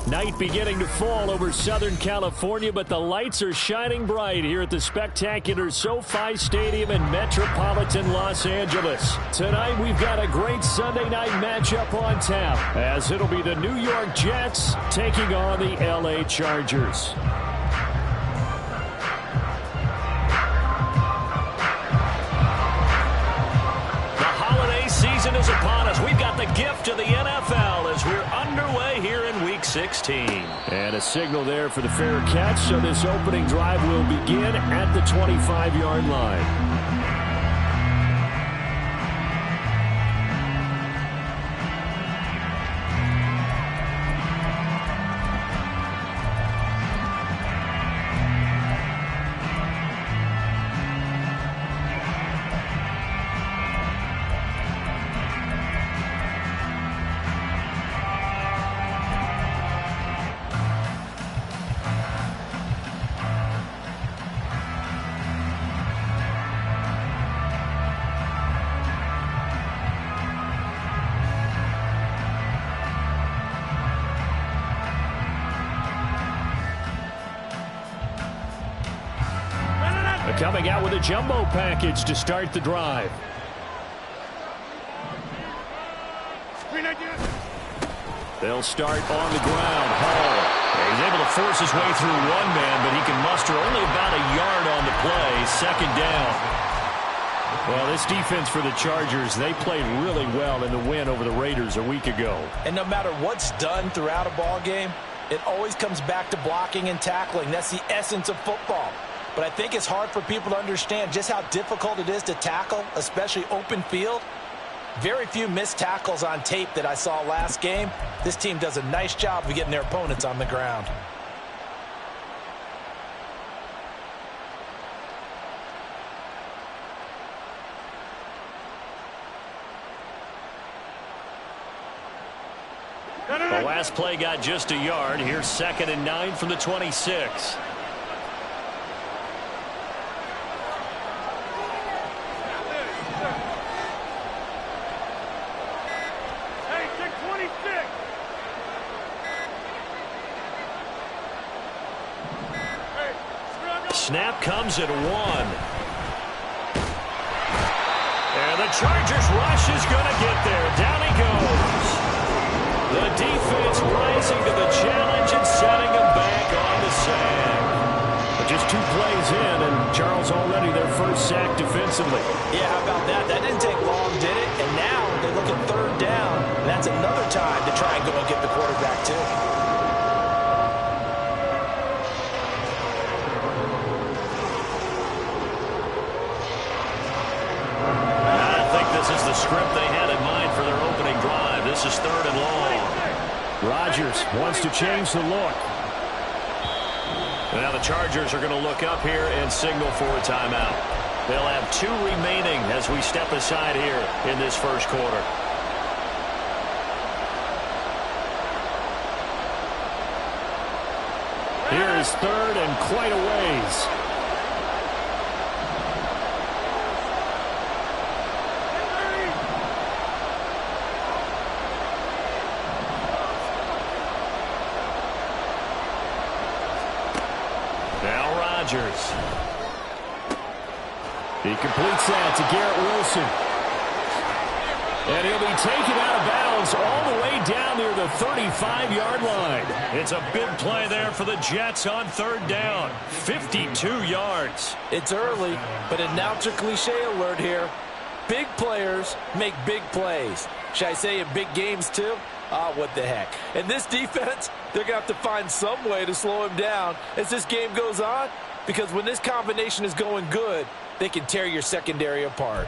Night beginning to fall over Southern California, but the lights are shining bright here at the spectacular SoFi Stadium in metropolitan Los Angeles. Tonight, we've got a great Sunday night matchup on tap, as it'll be the New York Jets taking on the LA Chargers. Season is upon us. We've got the gift of the NFL as we're underway here in Week 16. And a signal there for the fair catch, so this opening drive will begin at the 25-yard line. Coming out with a jumbo package to start the drive. They'll start on the ground. Hall. He's able to force his way through one man, but he can muster only about a yard on the play. Second down. Well, this defense for the Chargers, they played really well in the win over the Raiders a week ago. And no matter what's done throughout a ball game, it always comes back to blocking and tackling. That's the essence of football. But I think it's hard for people to understand just how difficult it is to tackle, especially open field. Very few missed tackles on tape that I saw last game. This team does a nice job of getting their opponents on the ground. The last play got just a yard. Here's 2nd and 9 from the 26. Snap comes at 1. And the Chargers rush is going to get there. Down he goes. The defense rising to the challenge and setting him back on the sack. But just 2 plays in, and Charles already their first sack defensively. Yeah, how about that? That didn't take long, did it? And now they look at 3rd down. And that's another time to try and go and get the quarterback, too. This is the script they had in mind for their opening drive. This is 3rd and long. Rodgers wants to change the look. Now the Chargers are going to look up here and signal for a timeout. They'll have 2 remaining as we step aside here in this first quarter. Here is 3rd and quite a ways. He completes that to Garrett Wilson. And he'll be taken out of bounds all the way down near the 35-yard line. It's a big play there for the Jets on 3rd down. 52 yards. It's early, but announcer cliche alert here. Big players make big plays. Should I say in big games too? What the heck. And this defense, they're going to have to find some way to slow him down as this game goes on. Because when this combination is going good, they can tear your secondary apart.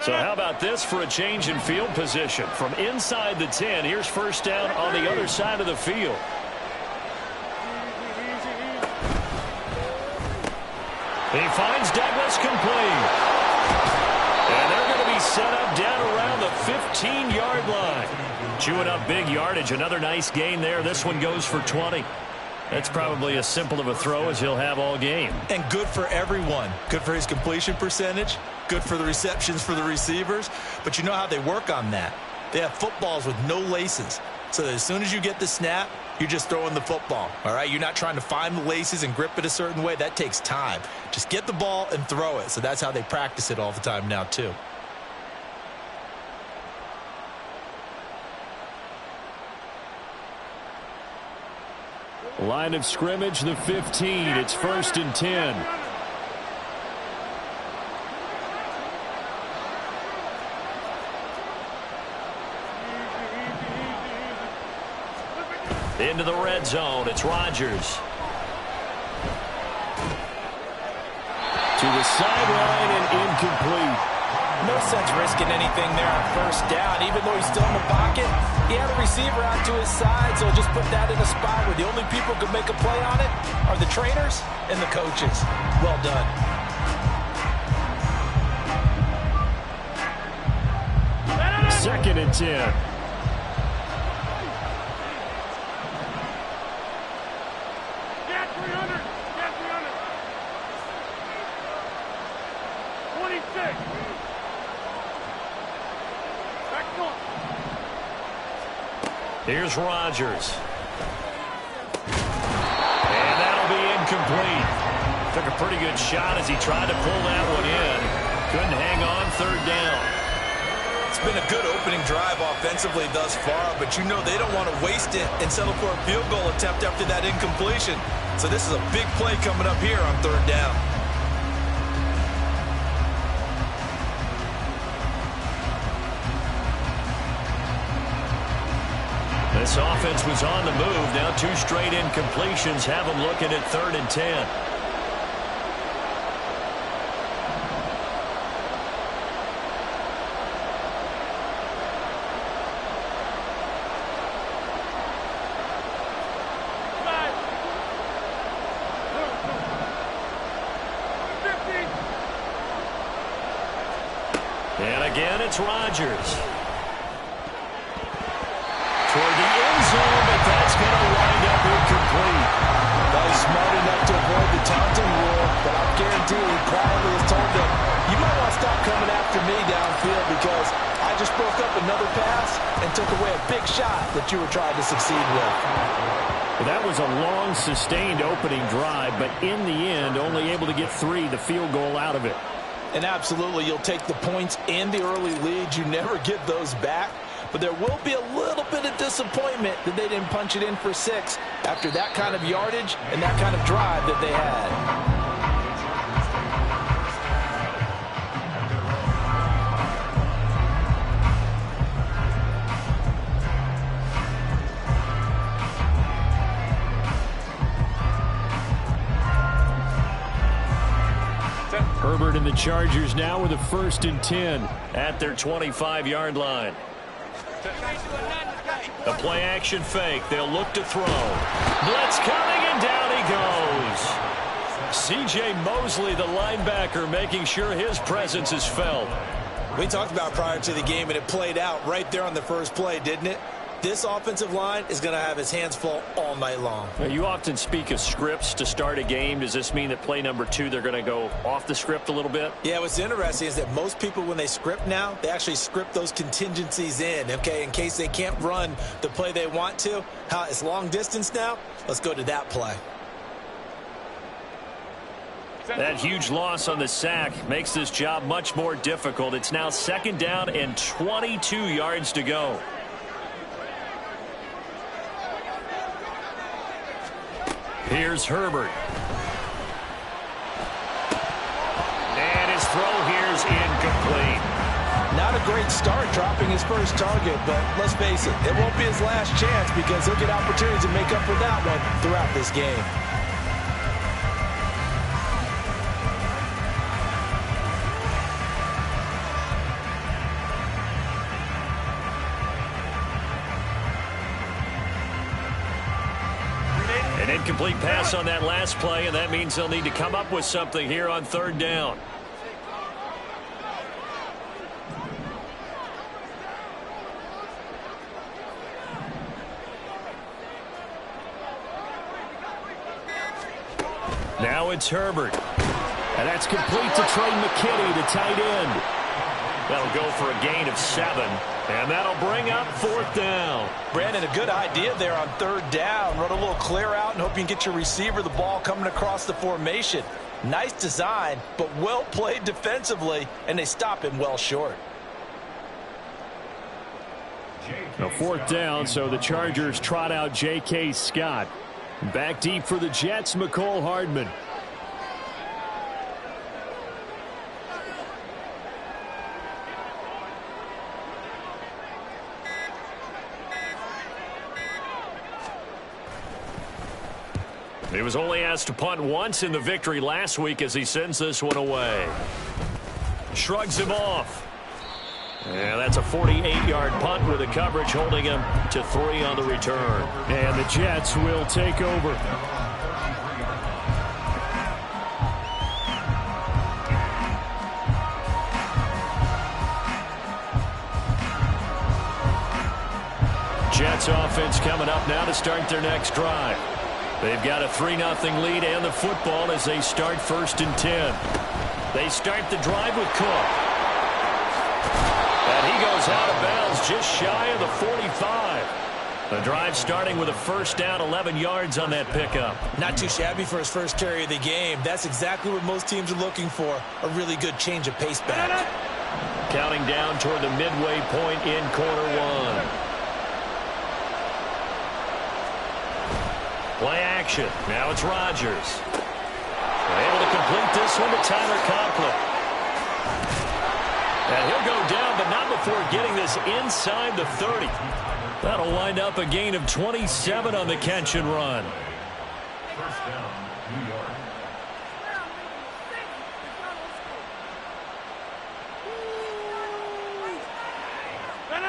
So how about this for a change in field position? From inside the 10, here's 1st down on the other side of the field. He finds Douglas complete. set up down around the 15-yard line. Chewing up big yardage. Another nice gain there. This one goes for 20. That's probably as simple of a throw as he'll have all game. And good for everyone. Good for his completion percentage. Good for the receptions for the receivers. But you know how they work on that. They have footballs with no laces. So that as soon as you get the snap, you're just throwing the football. All right? You're not trying to find the laces and grip it a certain way. That takes time. Just get the ball and throw it. So that's how they practice it all the time now, too. Line of scrimmage, the 15. It's 1st and 10. Into the red zone. It's Rodgers. To the sideline and incomplete. No sense risking anything there on 1st down. Even though he's still in the pocket, he had a receiver out to his side, so just put that in a spot where the only people who can make a play on it are the trainers and the coaches. Well done. Second and 10. Here's Rodgers. And that'll be incomplete. Took a pretty good shot as he tried to pull that one in. Couldn't hang on 3rd down. It's been a good opening drive offensively thus far, but you know they don't want to waste it and settle for a field goal attempt after that incompletion. So this is a big play coming up here on 3rd down. This offense was on the move. Now 2 straight incompletions have them looking at 3rd and 10. And again, it's Rodgers. Toward the end zone, but that's going to wind up incomplete. Well, he's smart enough to avoid the taunting rule, but I guarantee he quietly has told them, you might want to stop coming after me downfield because I just broke up another pass and took away a big shot that you were trying to succeed with. Well, that was a long, sustained opening drive, but in the end, only able to get 3, the field goal out of it. And absolutely, you'll take the points and the early leads. You never get those back. But there will be a little bit of disappointment that they didn't punch it in for 6 after that kind of yardage and that kind of drive that they had. Herbert and the Chargers now with a 1st and 10 at their 25-yard line. The play action fake. They'll look to throw. Blitz coming, and down he goes. C.J. Mosley, the linebacker, making sure his presence is felt. We talked about prior to the game, and it played out right there on the first play, didn't it? This offensive line is going to have his hands full all night long. Now, you often speak of scripts to start a game. Does this mean that play number 2, they're going to go off the script a little bit? Yeah, what's interesting is that most people, when they script now, they actually script those contingencies in, okay, in case they can't run the play they want to. How it's long distance now, let's go to that play. That huge loss on the sack makes this job much more difficult. It's now 2nd down and 22 yards to go. Here's Herbert. And his throw here's incomplete. Not a great start dropping his first target, but let's face it, it won't be his last chance because he'll get opportunities to make up for that one throughout this game. An incomplete pass on that last play, and that means they'll need to come up with something here on 3rd down. Now it's Herbert. And that's complete to Trey McKinney, the tight end. That'll go for a gain of 7. And that'll bring up 4th down. Brandon, a good idea there on 3rd down. Run a little clear out and hope you can get your receiver the ball coming across the formation. Nice design, but well played defensively, and they stop him well short. A 4th down, so the Chargers trot out J.K. Scott. Back deep for the Jets, Mecole Hardman. He was only asked to punt once in the victory last week as he sends this one away. Shrugs him off. And that's a 48-yard punt with the coverage holding him to 3 on the return. And the Jets will take over. Jets offense coming up now to start their next drive. They've got a 3-0 lead and the football as they start 1st and 10. They start the drive with Cook. And he goes out of bounds just shy of the 45. The drive starting with a 1st down, 11 yards on that pickup. Not too shabby for his first carry of the game. That's exactly what most teams are looking for, a really good change of pace back. Counting down toward the midway point in quarter 1. Play action. Now it's Rodgers. Able to complete this one to Tyler Conklin. And he'll go down, but not before getting this inside the 30. That'll wind up a gain of 27 on the catch and run. First down, New York.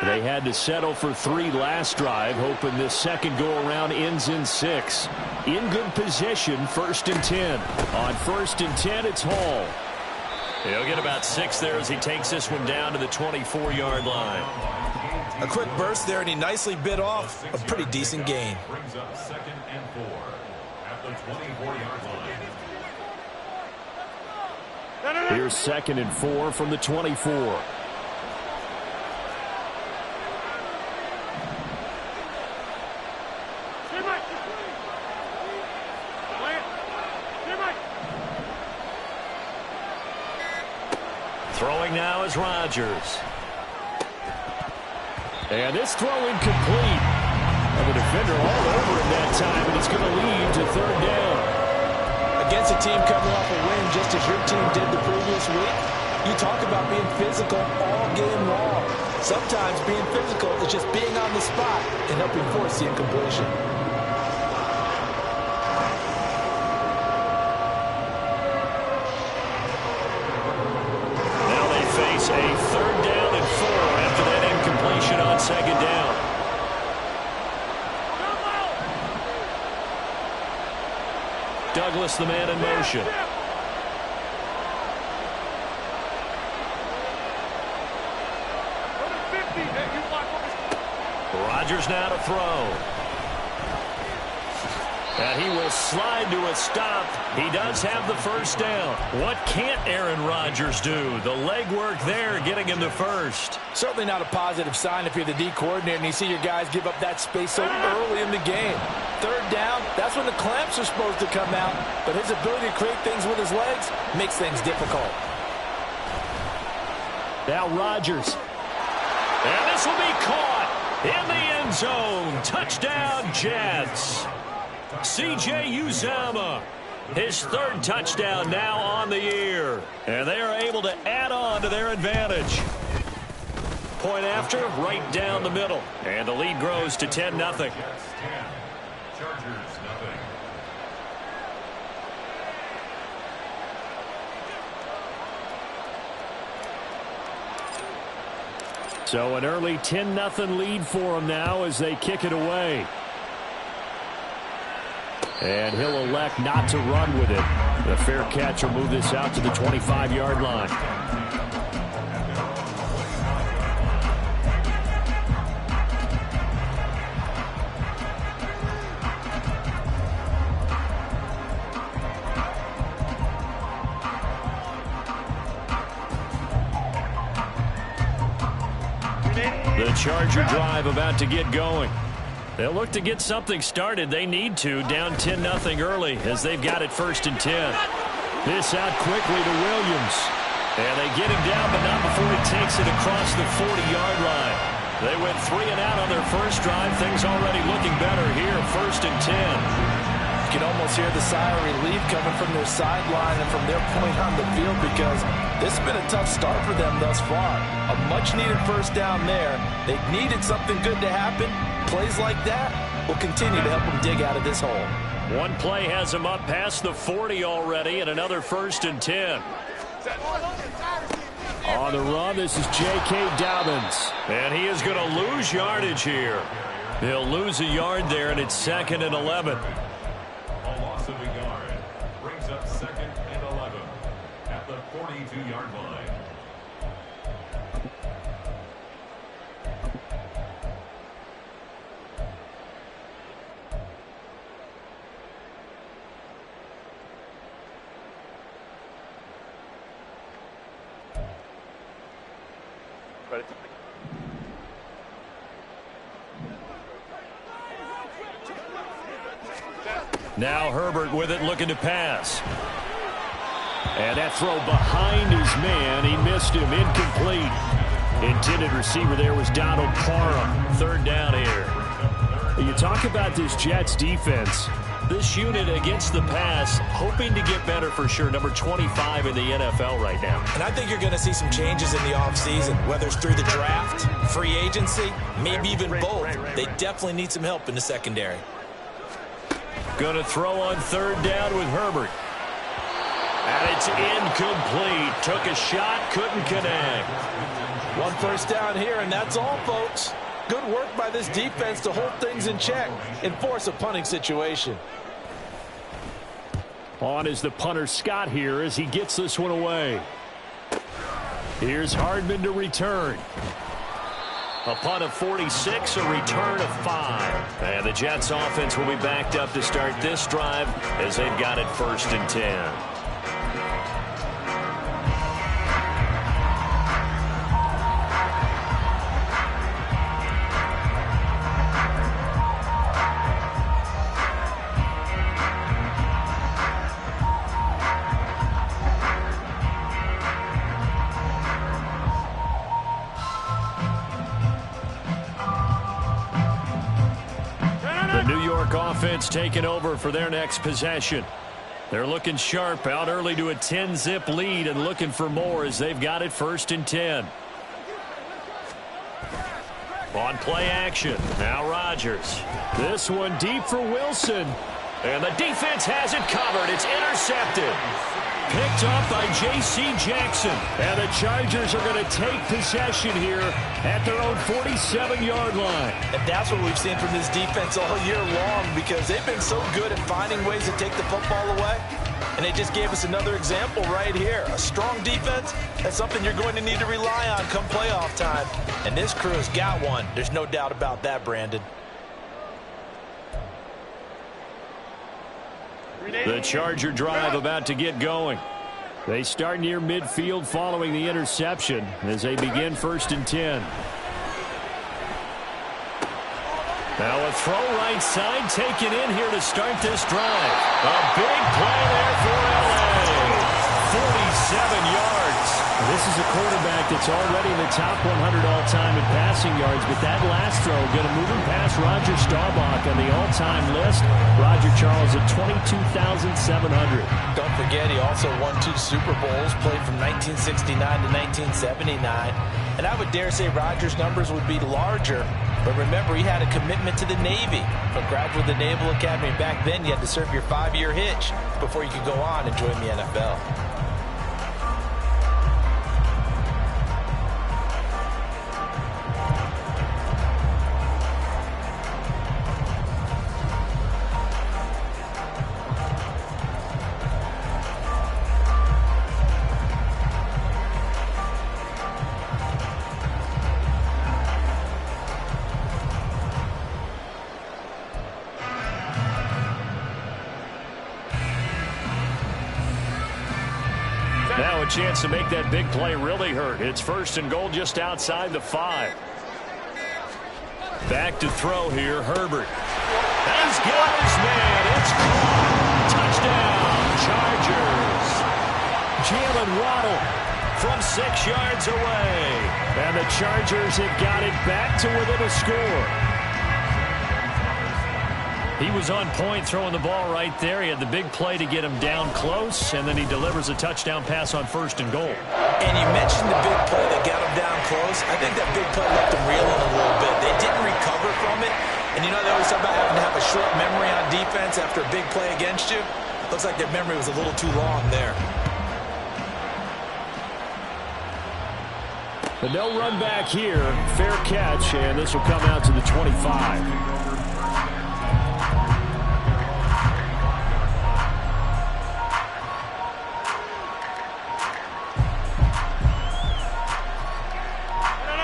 They had to settle for 3 last drive, hoping this second go-around ends in 6. In good position, 1st and 10. On 1st and 10, it's Hall. He'll get about 6 there as he takes this one down to the 24-yard line. A quick burst there, and he nicely bit off a pretty decent gain. Brings up 2nd and 4 at the 24-yard line. Here's 2nd and 4 from the 24. Throwing now is Rodgers. And this throw incomplete. And the defender all over him that time, and it's going to lead to 3rd down. Against a team coming off a win just as your team did the previous week, you talk about being physical all game long. Sometimes being physical is just being on the spot and helping force the incompletion. A 3rd down and 4 after that incompletion on 2nd down. Douglas, the man in motion. Rodgers now to throw. And he will slide to a stop. He does have the 1st down. What can't Aaron Rodgers do? The legwork there getting him the 1st. Certainly not a positive sign if you're the D coordinator and you see your guys give up that space so early in the game. 3rd down, that's when the clamps are supposed to come out. But his ability to create things with his legs makes things difficult. Now Rodgers. And this will be caught in the end zone. Touchdown, Jets. C.J. Uzomah, his 3rd touchdown now on the year. And they are able to add on to their advantage. Point after, right down the middle. And the lead grows to 10-0. Jets 10, Chargers 0. So an early 10-0 lead for them now as they kick it away. And he'll elect not to run with it. The fair catch will move this out to the 25-yard line. The Charger drive about to get going. They'll look to get something started. They need to, down 10-0 early as they've got it 1st and 10. This out quickly to Williams. And they get him down, but not before he takes it across the 40-yard line. They went 3 and out on their first drive. Things already looking better here, 1st and 10. You can almost hear the sigh of relief coming from their sideline and from their point on the field because this has been a tough start for them thus far. A much-needed first down there. They needed something good to happen. Plays like that will continue to help them dig out of this hole. One play has them up past the 40 already, and another 1st and 10. On the run, this is J.K. Dobbins. And he is going to lose yardage here. He'll lose a yard there, and it's 2nd and 11. A loss of a yard brings up 2nd and 11 at the 42-yard line. Now Herbert with it, looking to pass. And that throw behind his man. He missed him, incomplete. Intended receiver there was Donald Parham. 3rd down here. You talk about this Jets defense. This unit against the pass, hoping to get better for sure. Number 25 in the NFL right now. And I think you're going to see some changes in the offseason, whether it's through the draft, free agency, maybe even both. They definitely need some help in the secondary. Going to throw on 3rd down with Herbert. And it's incomplete. Took a shot, couldn't connect. 1 first down here, and that's all, folks. Good work by this defense to hold things in check and force a punting situation. On is the punter Scott here as he gets this one away. Here's Hardman to return. A punt of 46, a return of 5. And the Jets offense will be backed up to start this drive as they've got it 1st and 10. Offense taking over for their next possession. They're looking sharp, out early to a 10-zip lead and looking for more as they've got it 1st and 10. On play action, now Rodgers. This one deep for Wilson. And the defense has it covered. It's intercepted. Picked up by J.C. Jackson. And the Chargers are going to take possession here at their own 47-yard line. And that's what we've seen from this defense all year long because they've been so good at finding ways to take the football away. And they just gave us another example right here. A strong defense, that's something you're going to need to rely on come playoff time. And this crew has got one. There's no doubt about that, Brandon. The Charger drive about to get going. They start near midfield following the interception as they begin 1st and 10. Now a throw right side taken in here to start this drive. A big play there for L.A. 47 yards. This is a quarterback that's already in the top 100 all-time in passing yards, but that last throw going to move him past Roger Staubach on the all-time list. Roger Charles at 22,700. Don't forget, he also won 2 Super Bowls, played from 1969 to 1979. And I would dare say Roger's numbers would be larger, but remember, he had a commitment to the Navy. A graduate of the Naval Academy. Back then, you had to serve your 5-year hitch before you could go on and join the NFL. Chance to make that big play really hurt. It's 1st and goal just outside the 5. Back to throw here, Herbert. He's got his man. It's caught. Touchdown, Chargers. Jalen Waddle from 6 yards away. And the Chargers have got it back to within a score. He was on point throwing the ball right there. He had the big play to get him down close, and then he delivers a touchdown pass on 1st and goal. And you mentioned the big play that got him down close. I think that big play left him reeling a little bit. They didn't recover from it. And you know, they always talk about having to have a short memory on defense after a big play against you. Looks like their memory was a little too long there. But no run back here. Fair catch, and this will come out to the 25.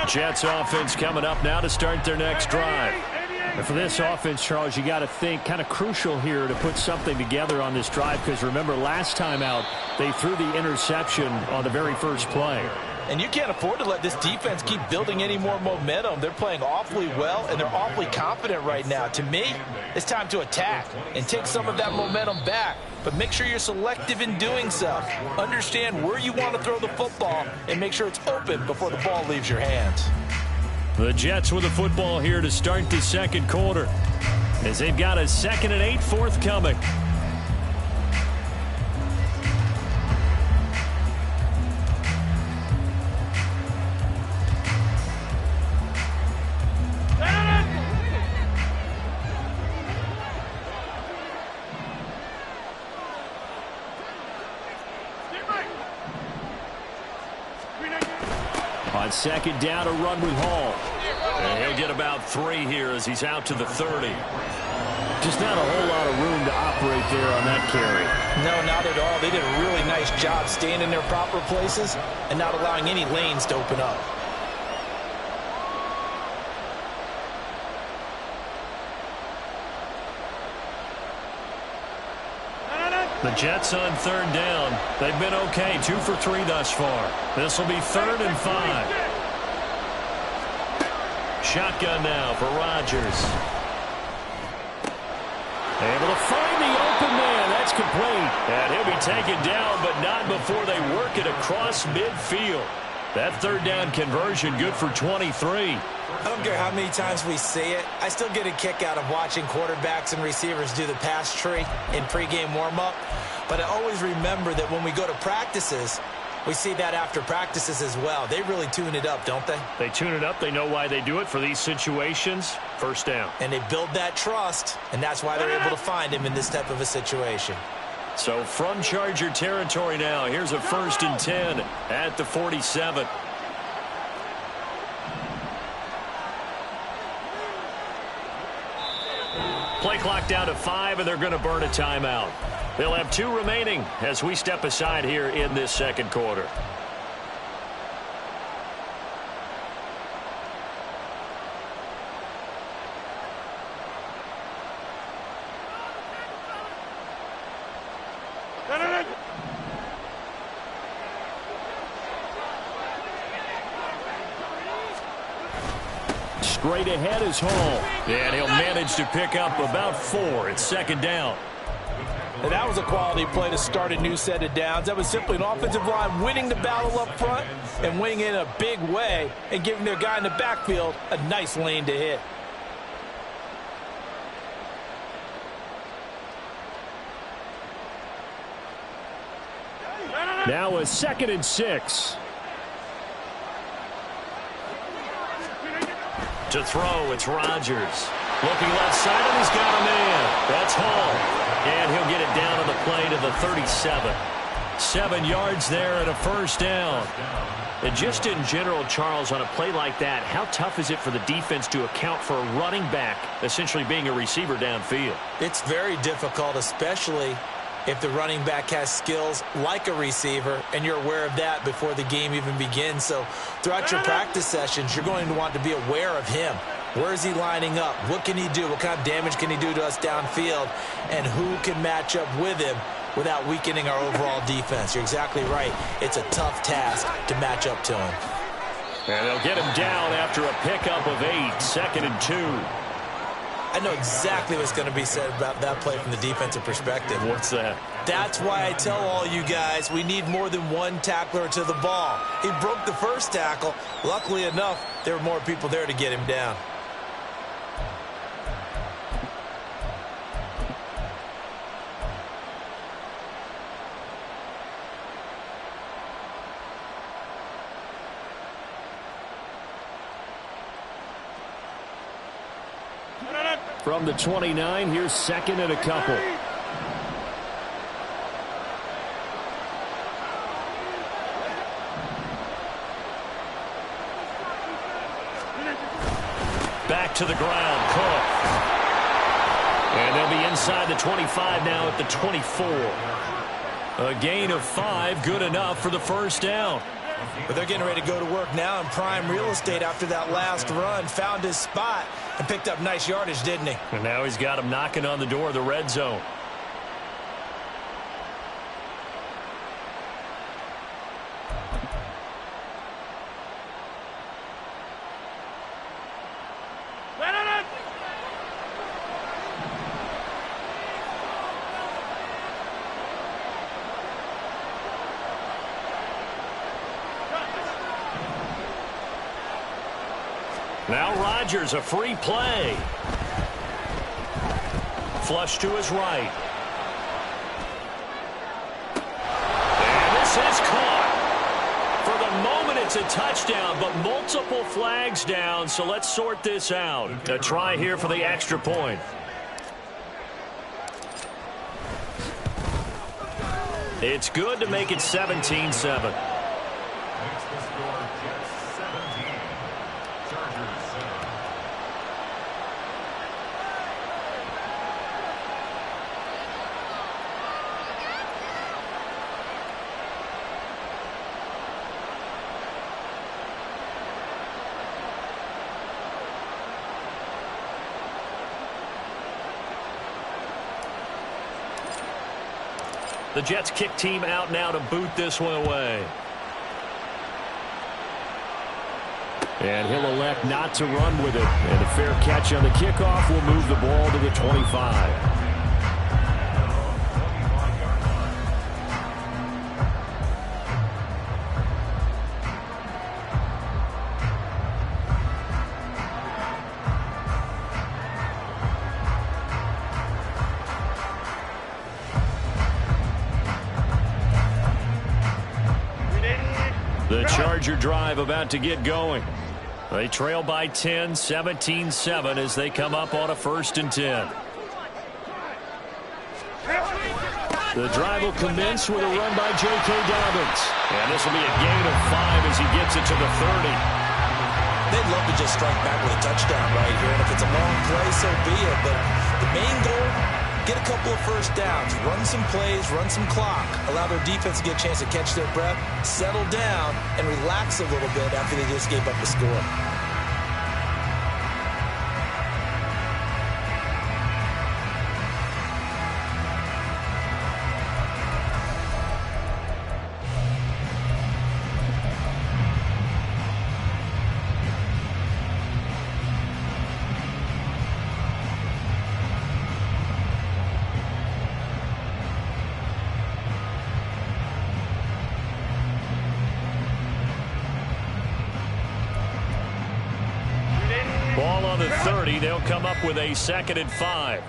Jets offense coming up now to start their next drive. And for this offense, Charles, you got to think kind of crucial here to put something together on this drive, because remember last time out they threw the interception on the very first play. And you can't afford to let this defense keep building any more momentum. They're playing awfully well, and they're awfully confident right now. To me, it's time to attack and take some of that momentum back. But make sure you're selective in doing so. Understand where you want to throw the football and make sure it's open before the ball leaves your hands. The Jets with the football here to start the second quarter, as they've got a 2nd and 8 forthcoming. On 2nd down, a run with Hall. And he'll get about 3 here as he's out to the 30. Just not a whole lot of room to operate there on that carry. No, not at all. They did a really nice job staying in their proper places and not allowing any lanes to open up. The Jets on 3rd down. They've been okay, 2 for 3 thus far. This will be 3rd and 5. Shotgun now for Rodgers. Able to find the open man. That's complete. And he'll be taken down, but not before they work it across midfield. That 3rd down conversion good for 23. I don't care how many times we see it. I still get a kick out of watching quarterbacks and receivers do the pass tree in pregame warm-up. But I always remember that when we go to practices, we see that after practices as well. They really tune it up, don't they? They tune it up. They know why they do it for these situations. 1st down. And they build that trust, and that's why they're able to find him in this type of a situation. So from Charger territory now, here's a 1st and 10 at the 47. Play clock down to 5, and they're going to burn a timeout. They'll have 2 remaining as we step aside here in this second quarter. Straight ahead is Hall. And he'll manage to pick up about 4. It's 2nd down. And that was a quality play to start a new set of downs. That was simply an offensive line winning the battle up front and winning in a big way and giving their guy in the backfield a nice lane to hit. Now a 2nd and 6. To throw, it's Rodgers. Looking left side, and he's got a man. That's Hall. And he'll get it down on the play to the 37. 7 yards there and a 1st down. And just in general, Charles, on a play like that, how tough is it for the defense to account for a running back essentially being a receiver downfield? It's very difficult, especially if the running back has skills like a receiver, and you're aware of that before the game even begins. So throughout your practice sessions, you're going to want to be aware of him. Where is he lining up? What can he do? What kind of damage can he do to us downfield? And who can match up with him without weakening our overall defense? You're exactly right. It's a tough task to match up to him. And they'll get him down after a pickup of 8, 2nd and 2. I know exactly what's going to be said about that play from the defensive perspective. What's that? That's why I tell all you guys we need more than one tackler to the ball. He broke the first tackle. Luckily enough, there were more people there to get him down. From the 29, here's 2nd and a couple. Back to the ground, Cook. And they'll be inside the 25 now at the 24. A gain of 5, good enough for the first down. But they're getting ready to go to work now in prime real estate after that last run. Found his spot and picked up nice yardage, didn't he? And now he's got him knocking on the door of the red zone. Now Rodgers, a free play. Flush to his right. And this is caught. For the moment, it's a touchdown, but multiple flags down, so let's sort this out. A try here for the extra point. It's good to make it 17-7. The Jets kick team out now to boot this one away. And he'll elect not to run with it. And a fair catch on the kickoff will move the ball to the 25. The Charger drive about to get going. They trail by 10, 17-7 as they come up on a 1st and 10. The drive will commence with a run by J.K. Dobbins. And this will be a gain of 5 as he gets it to the 30. They'd love to just strike back with a touchdown right here. And if it's a long play, so be it. But the main goal, get a couple of first downs, run some plays, run some clock, allow their defense to get a chance to catch their breath, settle down, and relax a little bit after they just gave up the score. Ball on the 30. They'll come up with a 2nd and 5.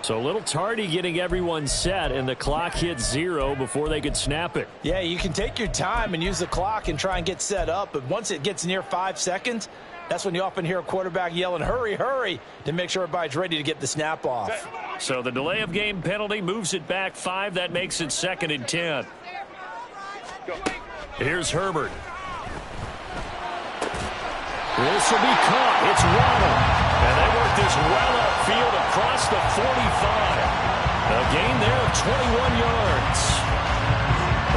So a little tardy getting everyone set, and the clock hit 0 before they could snap it. Yeah, you can take your time and use the clock and try and get set up, but once it gets near 5 seconds, that's when you often hear a quarterback yelling, hurry, hurry, to make sure everybody's ready to get the snap off. So the delay of game penalty moves it back 5. That makes it 2nd and 10. Here's Herbert. This will be caught. It's Waddle. And they work this well upfield across the 45. A gain there of 21 yards.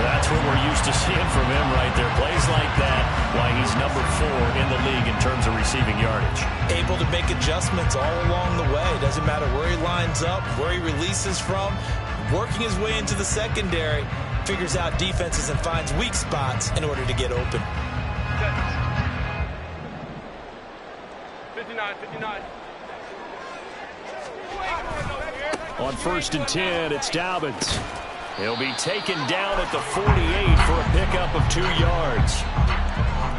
That's what we're used to seeing from him right there. Plays like that, why he's number 4 in the league in terms of receiving yardage. Able to make adjustments all along the way. Doesn't matter where he lines up, where he releases from. Working his way into the secondary. figures out defenses and finds weak spots in order to get open. 59. On 1st and 10, it's Dobbins. He'll be taken down at the 48 for a pickup of 2 yards.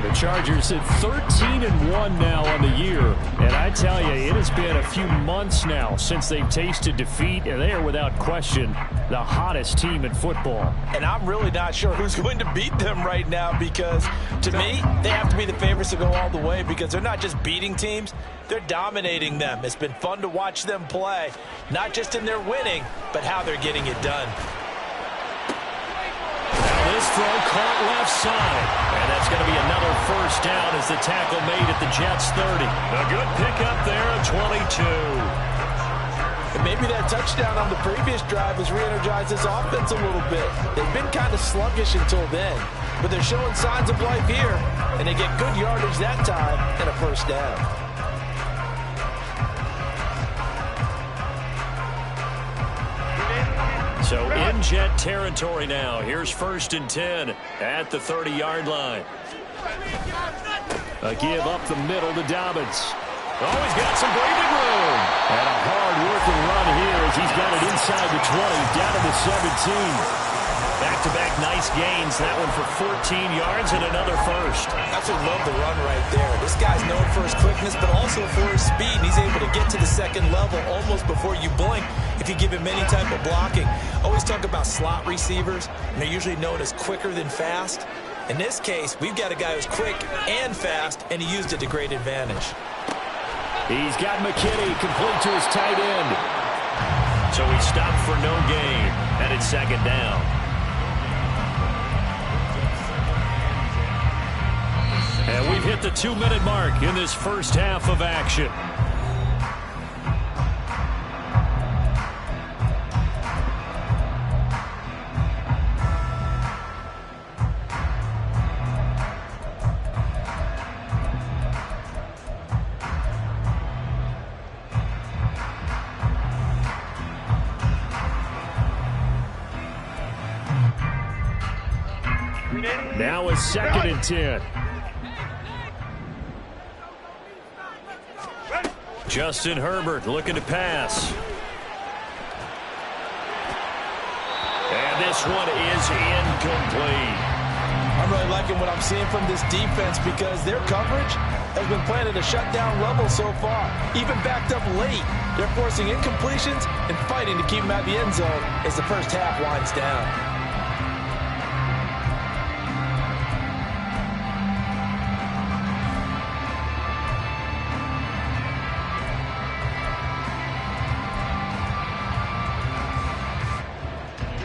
The Chargers at 13-1 now on the year. And I tell you, it has been a few months now since they've tasted defeat, and they are without question the hottest team in football. And I'm really not sure who's going to beat them right now, because to me, they have to be the favorites to go all the way, because they're not just beating teams, they're dominating them. It's been fun to watch them play, not just in their winning, but how they're getting it done. This throw caught left side. And that's going to be another first down as the tackle made at the Jets' 30. A good pickup there at 22. And maybe that touchdown on the previous drive has re-energized this offense a little bit. They've been kind of sluggish until then, but they're showing signs of life here, and they get good yardage that time and a first down. So in Jet territory now. Here's 1st and 10 at the 30-yard line. A give up the middle to Dobbins. Oh, he's got some breathing room. And a hard-working run here as he's got it inside the 20, down to the 17. Back-to-back nice gains. That one for 14 yards and another first. Absolutely love the run right there. This guy's known for his quickness, but also for his speed. He's able to get to the second level almost before you blink if you give him any type of blocking. Always talk about slot receivers, and they're usually known as quicker than fast. In this case, we've got a guy who's quick and fast, and he used it to great advantage. He's got McKinney complete to his tight end. So he stopped for no gain, and it's 2nd down. And we've hit the 2-minute mark in this first half of action. Now it's 2nd and 10. Justin Herbert looking to pass. And this one is incomplete. I'm really liking what I'm seeing from this defense, because their coverage has been playing at a shutdown level so far. Even backed up late, they're forcing incompletions and fighting to keep them out of the end zone as the first half winds down.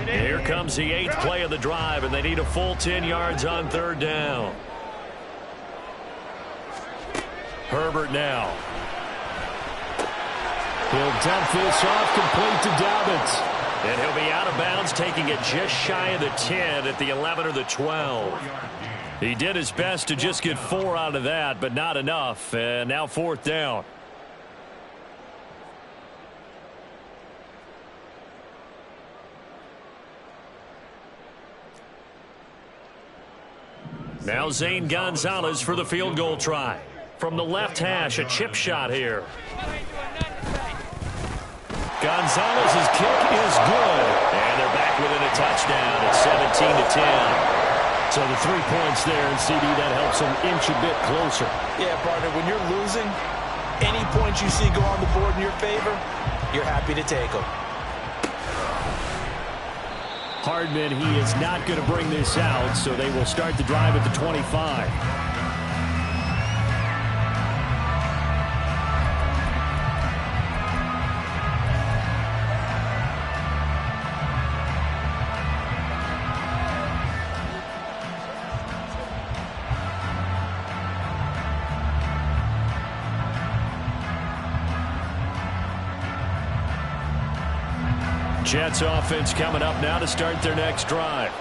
Here comes the 8th play of the drive, and they need a full 10 yards on 3rd down. Herbert now. He'll dump this off complete to Dobbins. And he'll be out of bounds, taking it just shy of the 10 at the 11 or the 12. He did his best to just get 4 out of that, but not enough. And now 4th down. Now Zane Gonzalez for the field goal try. From the left hash, a chip shot here. Gonzalez's kick is good. And they're back within a touchdown at 17-10. So the 3 points there, and CD, that helps them inch a bit closer. Yeah, partner, when you're losing, any points you see go on the board in your favor, you're happy to take them. Hardman, he is not going to bring this out, so they will start the drive at the 25. Jets offense coming up now to start their next drive.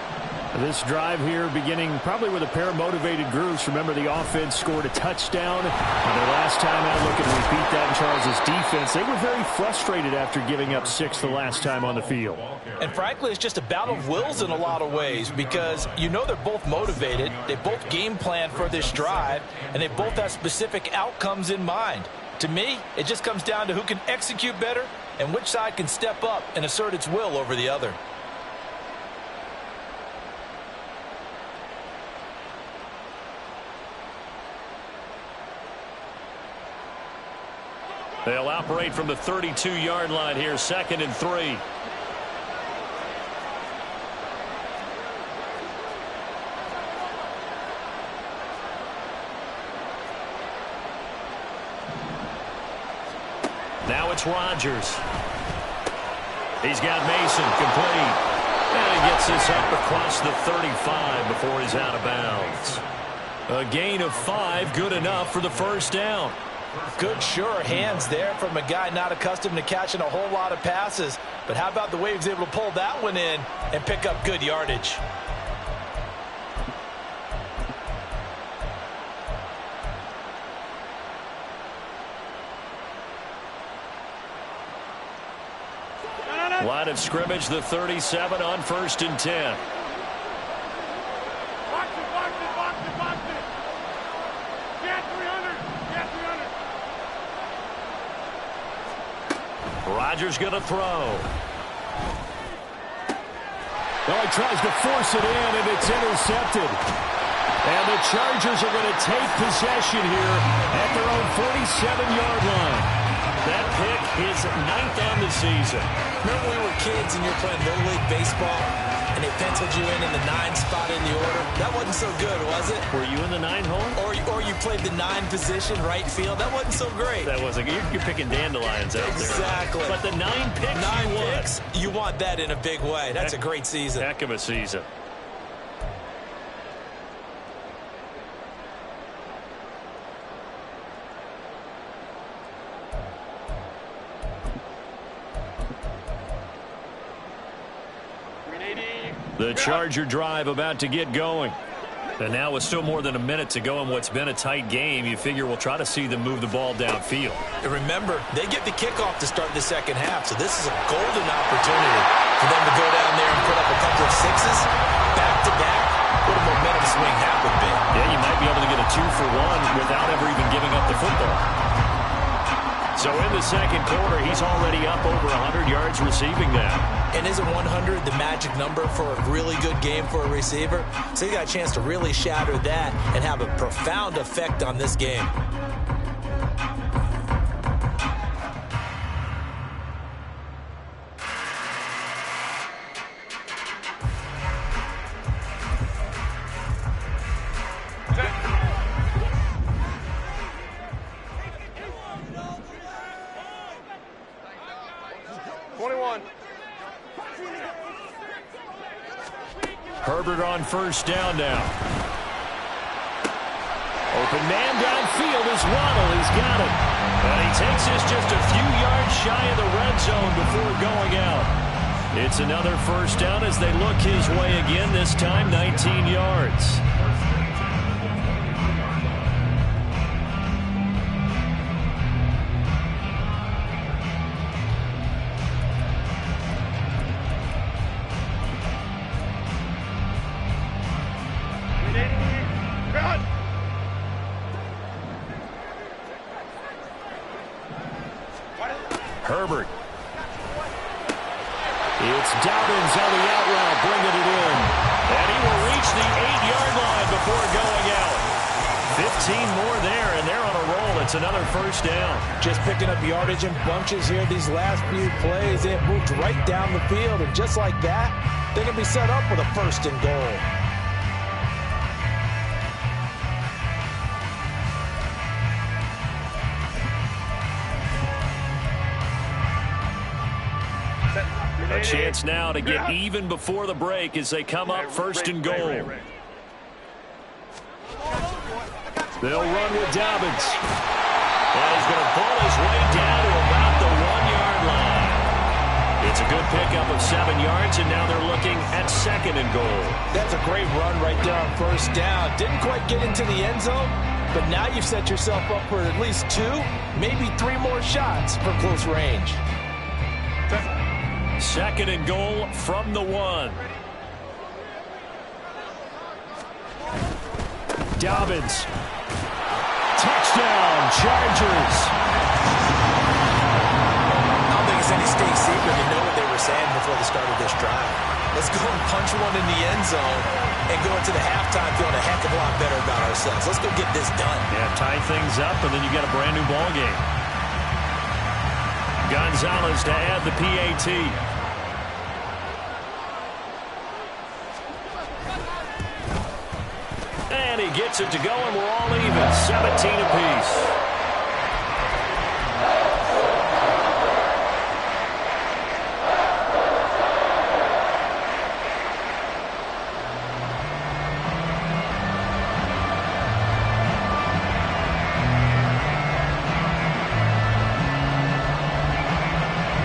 This drive here beginning probably with a pair of motivated groups. Remember, the offense scored a touchdown. And their last time out looking to repeat that in Charles' defense. They were very frustrated after giving up 6 the last time on the field. And frankly, it's just a battle of wills in a lot of ways because you know they're both motivated. They both game plan for this drive, and they both have specific outcomes in mind. To me, it just comes down to who can execute better and which side can step up and assert its will over the other. They'll operate from the 32-yard line here, 2nd and 3. Now it's Rodgers. He's got Mason complete. And he gets this up across the 35 before he's out of bounds. A gain of 5, good enough for the first down. Good, sure hands there from a guy not accustomed to catching a whole lot of passes. But how about the way he was able to pull that one in and pick up good yardage? Line of scrimmage, the 37 on 1st and 10. Rodgers going to throw. Well, he tries to force it in, and it's intercepted. And the Chargers are going to take possession here at their own 47-yard line. That pick is 9th on the season. Remember when we were kids and you were playing Little League Baseball and they penciled you in the 9 spot in the order? That wasn't so good, was it? Were you in the 9 hole? Or you played the 9 position, right field. That wasn't so great. That wasn't. You're picking dandelions out there. Exactly. But the 9 picks 9 picks, you want that in a big way. That's a great season. Heck of a season. The Charger drive about to get going. And now with still more than a minute to go in what's been a tight game, you figure we'll try to see them move the ball downfield. And remember, they get the kickoff to start the second half, so this is a golden opportunity for them to go down there and put up a couple of 6s back-to-back. What a momentum swing that would be. Yeah, you might be able to get a 2-for-1 without ever even giving up the football. So in the second quarter, he's already up over 100 yards receiving now. And isn't 100 the magic number for a really good game for a receiver? So he got a chance to really shatter that and have a profound effect on this game. Herbert on first down now. Open man downfield is Waddle. He's got it. And he takes this just a few yards shy of the red zone before going out. It's another first down as they look his way again, this time 19 yards. Herbert. It's Dobbins on the out route, bringing it in. And he will reach the 8-yard line before going out. 15 more there, and they're on a roll. It's another first down. Just picking up yardage in bunches here these last few plays. They have moved right down the field, and just like that, they're going to be set up with a 1st and goal. A chance now to get even before the break as they come up 1st and goal. They'll run with Dobbins. And he's going to pull his way down to about the 1-yard line. It's a good pickup of 7 yards, and now they're looking at 2nd and goal. That's a great run right there on first down. Didn't quite get into the end zone, but now you've set yourself up for at least 2, maybe 3 more shots for close range. 2nd and goal from the 1. Dobbins. Touchdown, Chargers. I don't think it's any state secret to know what they were saying before the start of this drive. Let's go and punch one in the end zone and go into the halftime feeling a heck of a lot better about ourselves. Let's go get this done. Yeah, tie things up, and then you got a brand new ball game. Gonzalez to add the PAT. And he gets it to go, and we're all even. 17 apiece.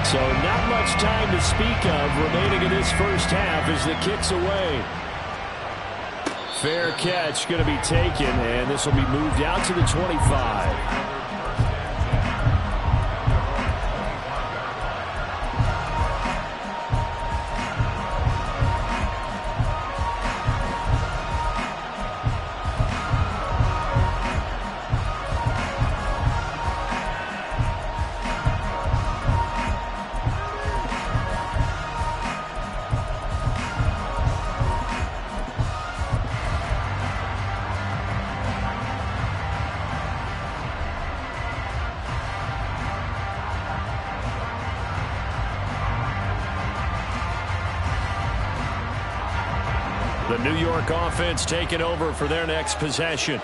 So not much time to speak of remaining in this first half as the kick's away. Fair catch going to be taken, and this will be moved out to the 25. The New York offense taking over for their next possession.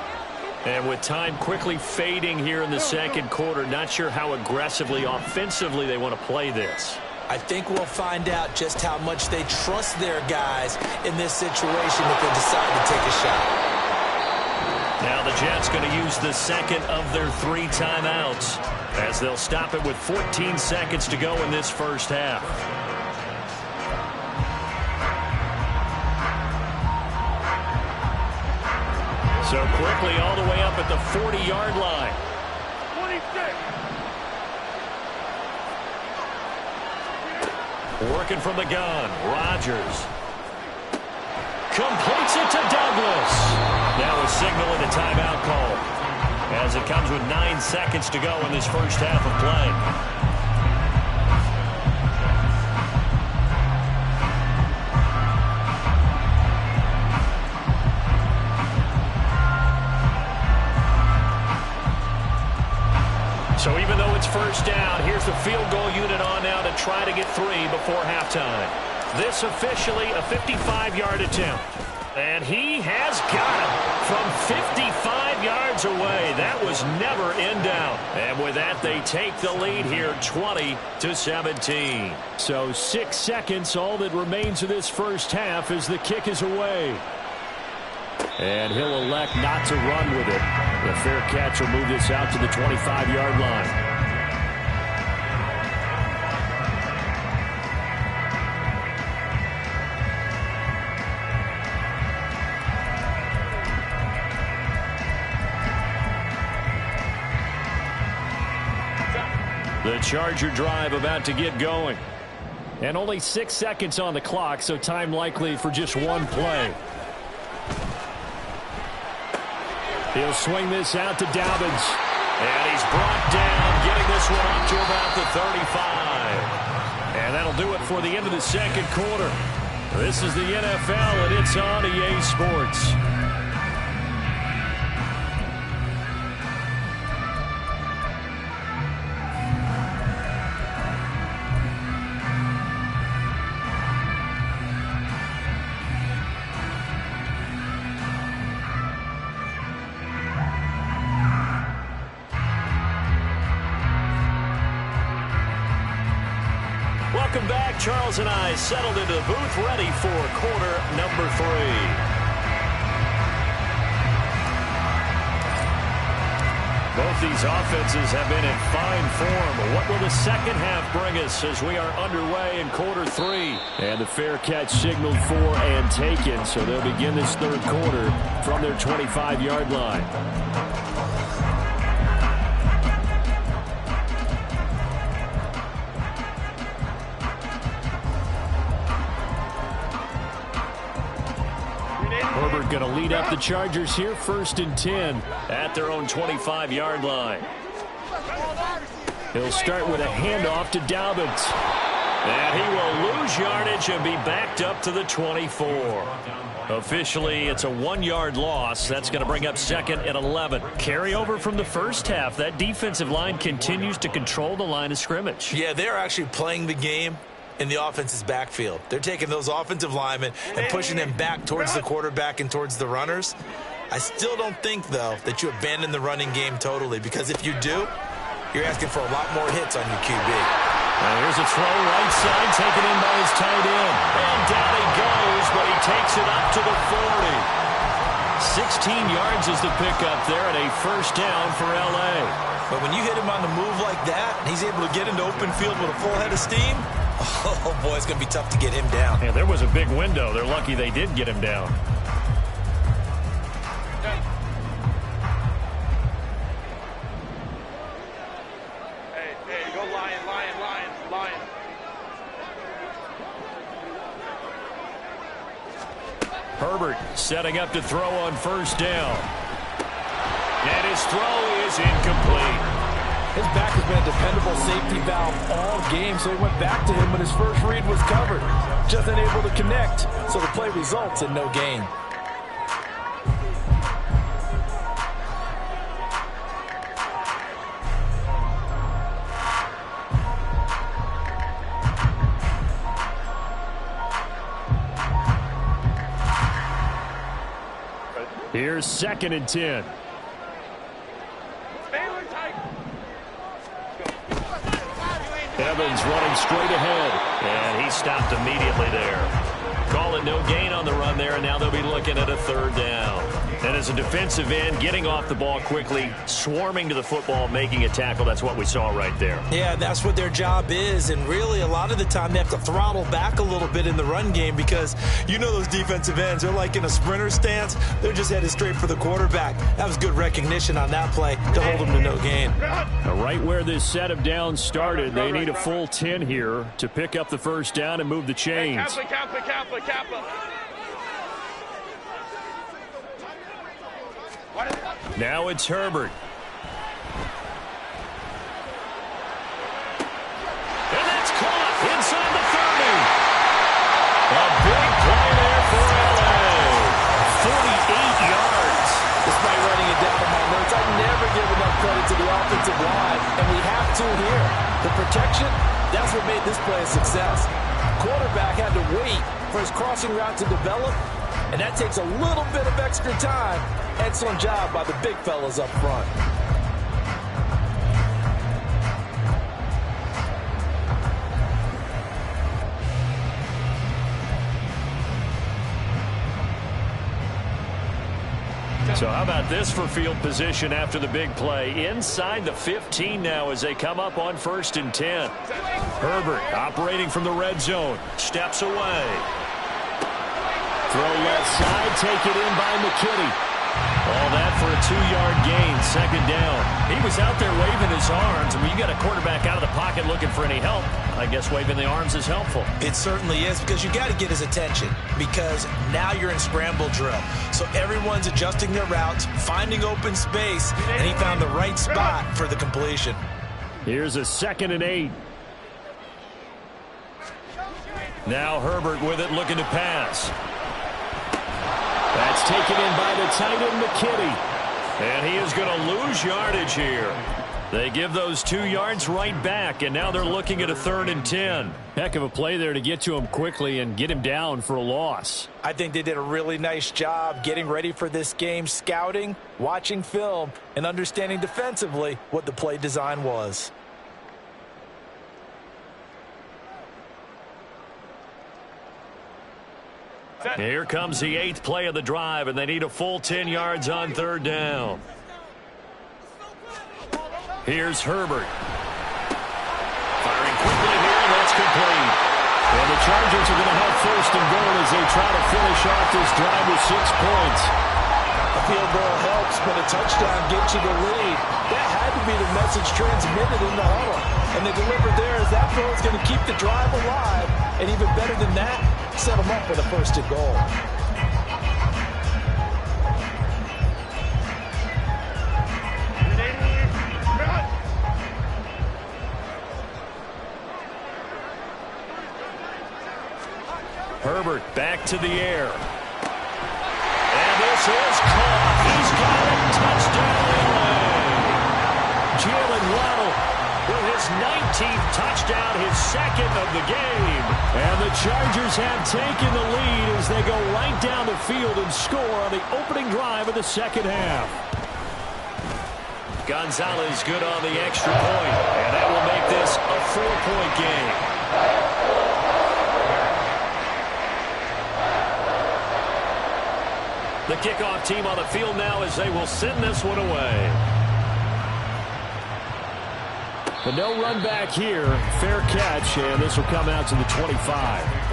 And with time quickly fading here in the second quarter, not sure how aggressively, offensively they want to play this. I think we'll find out just how much they trust their guys in this situation if they decide to take a shot. Now the Jets going to use the second of their 3 timeouts as they'll stop it with 14 seconds to go in this first half. So quickly all the way up at the 40-yard line. 26. Working from the gun, Rodgers. Completes it to Douglas. Now a signal and a timeout call as it comes with 9 seconds to go in this first half of play. So even though it's first down, here's the field goal unit on now to try to get 3 before halftime. This officially a 55-yard attempt. And he has got it from 55 yards away. That was never in doubt. And with that, they take the lead here 20-17. So 6 seconds, all that remains of this first half as the kick is away. And he'll elect not to run with it. The fair catch will move this out to the 25-yard line. The Charger drive about to get going. And only 6 seconds on the clock, so time likely for just one play. He'll swing this out to Dobbins. And he's brought down, getting this one up to about the 35. And that'll do it for the end of the second quarter. This is the NFL, and it's on EA Sports. Welcome back. Charles and I settled into the booth, ready for quarter number 3. Both these offenses have been in fine form. What will the second half bring us as we are underway in quarter 3? And the fair catch signaled for and taken, so they'll begin this third quarter from their 25-yard line. Herbert going to lead up the Chargers here, 1st and 10 at their own 25-yard line. He'll start with a handoff to Dobbins. And he will lose yardage and be backed up to the 24. Officially, it's a 1-yard loss. That's going to bring up 2nd and 11. Carryover from the first half. That defensive line continues to control the line of scrimmage. Yeah, they're actually playing the game in the offense's backfield. They're taking those offensive linemen and pushing them back towards the quarterback and towards the runners. I still don't think, though, that you abandon the running game totally, because if you do, you're asking for a lot more hits on your QB. And here's a throw right side, taken in by his tight end. And down he goes, but he takes it up to the 40. 16 yards is the pickup there, and a first down for L.A. But when you hit him on the move like that, and he's able to get into open field with a full head of steam, oh, boy, it's going to be tough to get him down. Yeah, there was a big window. They're lucky they did get him down. Hey, go Lion. Herbert setting up to throw on first down. And his throw is incomplete. His back has been a dependable safety valve all game, so he went back to him when his first read was covered. Just unable to connect, so the play results in no gain. Here's 2nd and 10. Evans running straight ahead, and he stopped immediately there. Call it no gain on the run there, and now they'll be looking at a 3rd down. And as a defensive end, getting off the ball quickly, swarming to the football, making a tackle, that's what we saw right there. Yeah, that's what their job is, and really a lot of the time they have to throttle back a little bit in the run game, because you know those defensive ends, they're like in a sprinter stance. They're just headed straight for the quarterback. That was good recognition on that play to hold them to no gain. Now, right where this set of downs started, they need a full 10 here to pick up the first down and move the chains. Kappa. Now it's Herbert. And that's caught inside the 30. A big play there for L.A. 48 yards. Despite writing it down in my notes, I never give enough credit to the offensive line, and we have to here. The protection, that's what made this play a success. Quarterback had to wait for his crossing route to develop, and that takes a little bit of extra time. Excellent job by the big fellas up front. So how about this for field position after the big play? Inside the 15 now as they come up on 1st and 10. Herbert operating from the red zone. Steps away. Throw left side, take it in by McKinney. All that for a 2-yard gain, 2nd down. He was out there waving his arms. When you got a quarterback out of the pocket looking for any help, I guess waving the arms is helpful. It certainly is, because you got to get his attention, because now you're in scramble drill. So everyone's adjusting their routes, finding open space, and he found the right spot for the completion. Here's a 2nd and 8. Now Herbert with it, looking to pass. That's taken in by the tight end, McKinney. And he is going to lose yardage here. They give those 2 yards right back, and now they're looking at a 3rd and 10. Heck of a play there to get to him quickly and get him down for a loss. I think they did a really nice job getting ready for this game, scouting, watching film, and understanding defensively what the play design was. Here comes the 8th play of the drive, and they need a full 10 yards on 3rd down. Here's Herbert. Firing quickly here, and that's complete. And the Chargers are going to have first and goal as they try to finish off this drive with 6 points. A field goal helps, but a touchdown gets you the lead. That had to be the message transmitted in the huddle. And they delivered there as that throw is going to keep the drive alive. And even better than that, set them up with a first and goal. Herbert back to the air. And this is caught. He's got it. Touchdown, LA. Jalen Waddle with his 19th touchdown, his second of the game. And the Chargers have taken the lead as they go right down the field and score on the opening drive of the second half. Gonzalez good on the extra point, and that will make this a 4-point game. The kickoff team on the field now as they will send this one away. But no run back here. Fair catch, and this will come out to the 25.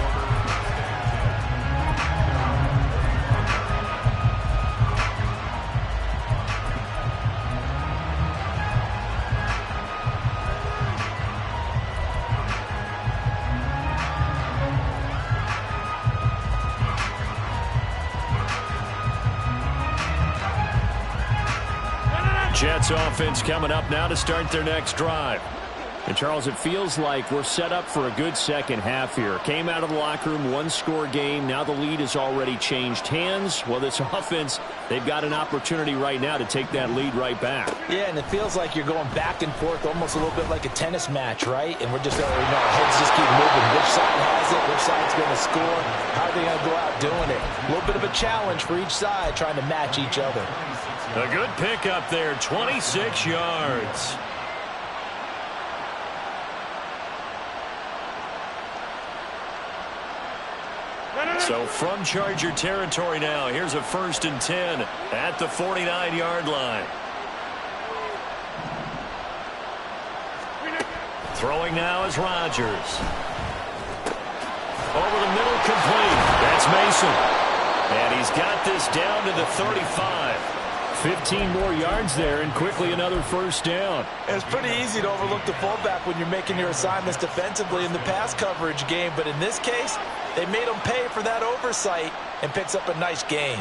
Jets offense coming up now to start their next drive. And Charles, it feels like we're set up for a good second half here. Came out of the locker room, one-score game. Now the lead has already changed hands. Well, this offense, they've got an opportunity right now to take that lead right back. Yeah, and it feels like you're going back and forth almost a little bit like a tennis match, right? And we're just, our heads just keep moving. Which side has it? Which side's going to score? How are they going to go out doing it? A little bit of a challenge for each side trying to match each other. A good pickup there, 26 yards. So from Charger territory now, here's a 1st and 10 at the 49-yard line. Throwing now is Rodgers. Over the middle, complete. That's Mason. And he's got this down to the 35. 15 more yards there, and quickly another first down. It's pretty easy to overlook the fullback when you're making your assignments defensively in the pass coverage game, but in this case, they made him pay for that oversight and picks up a nice gain.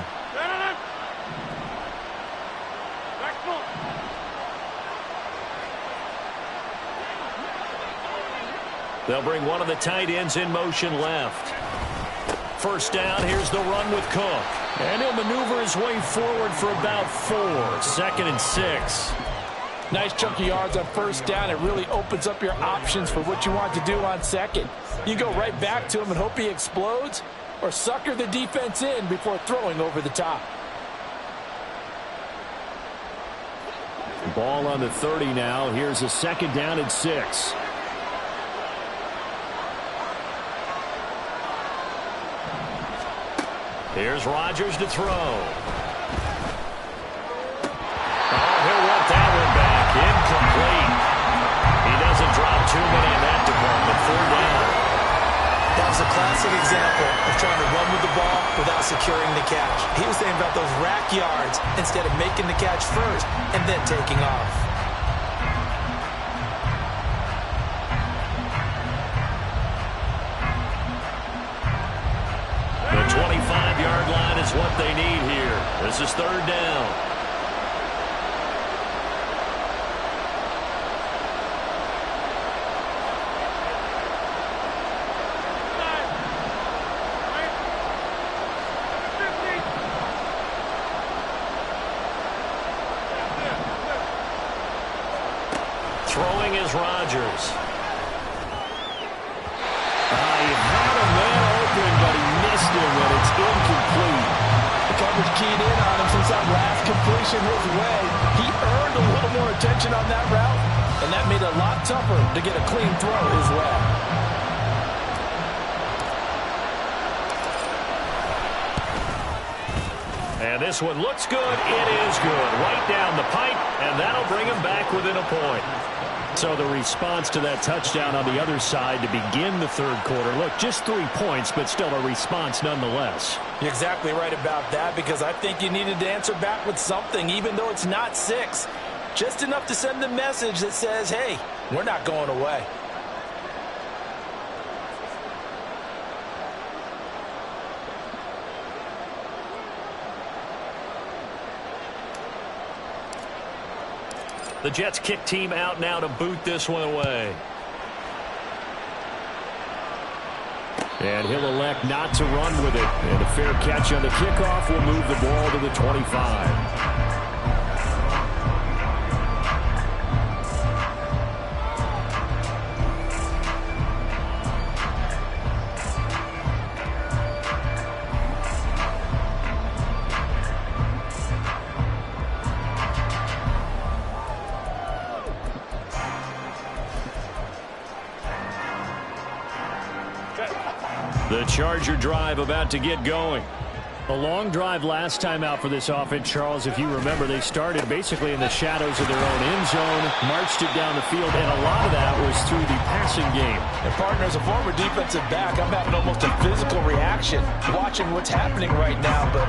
They'll bring one of the tight ends in motion left. First down, here's the run with Cook. And he'll maneuver his way forward for about 4. 2nd and 6. Nice chunky yards on first down. It really opens up your options for what you want to do on second. You go right back to him and hope he explodes, or sucker the defense in before throwing over the top. Ball on the 30 now. Here's a 2nd down and 6. Here's Rodgers to throw. Oh, he'll want that one back. Incomplete. He doesn't drop too many in that department. 4th down. That was a classic example of trying to run with the ball without securing the catch. He was thinking about those rack yards instead of making the catch first and then taking off. The 25-yard line is what they need here. This is 3rd down. Throwing is Rodgers. He had a man open, but he missed him, and it's incomplete. The coverage keyed in on him since that last completion his way. He earned a little more attention on that route, and that made it a lot tougher to get a clean throw his way. And this one looks good. It is good. Right down the pipe, and that'll bring him back within a point. So the response to that touchdown on the other side to begin the third quarter. Look, just 3 points, but still a response nonetheless. You're exactly right about that, because I think you needed to answer back with something, even though it's not 6. Just enough to send a message that says, hey, we're not going away. The Jets kick team out now to boot this one away. And he'll elect not to run with it. And a fair catch on the kickoff will move the ball to the 25. The Charger drive about to get going. A long drive last time out for this offense, Charles. If you remember, they started basically in the shadows of their own end zone, marched it down the field, and a lot of that was through the passing game. And partner, as a former defensive back, I'm having almost a physical reaction watching what's happening right now. But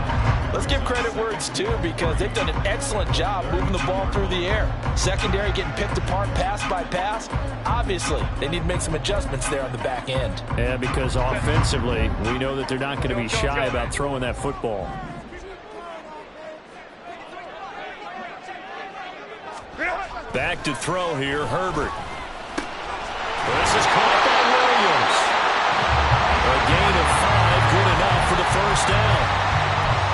let's give credit where it's due, because they've done an excellent job moving the ball through the air. Secondary getting picked apart pass by pass. Obviously, they need to make some adjustments there on the back end. Yeah, because offensively, we know that they're not going to be shy about throwing that football. Back to throw here, Herbert. This is caught by Williams. A gain of 5, good enough for the first down.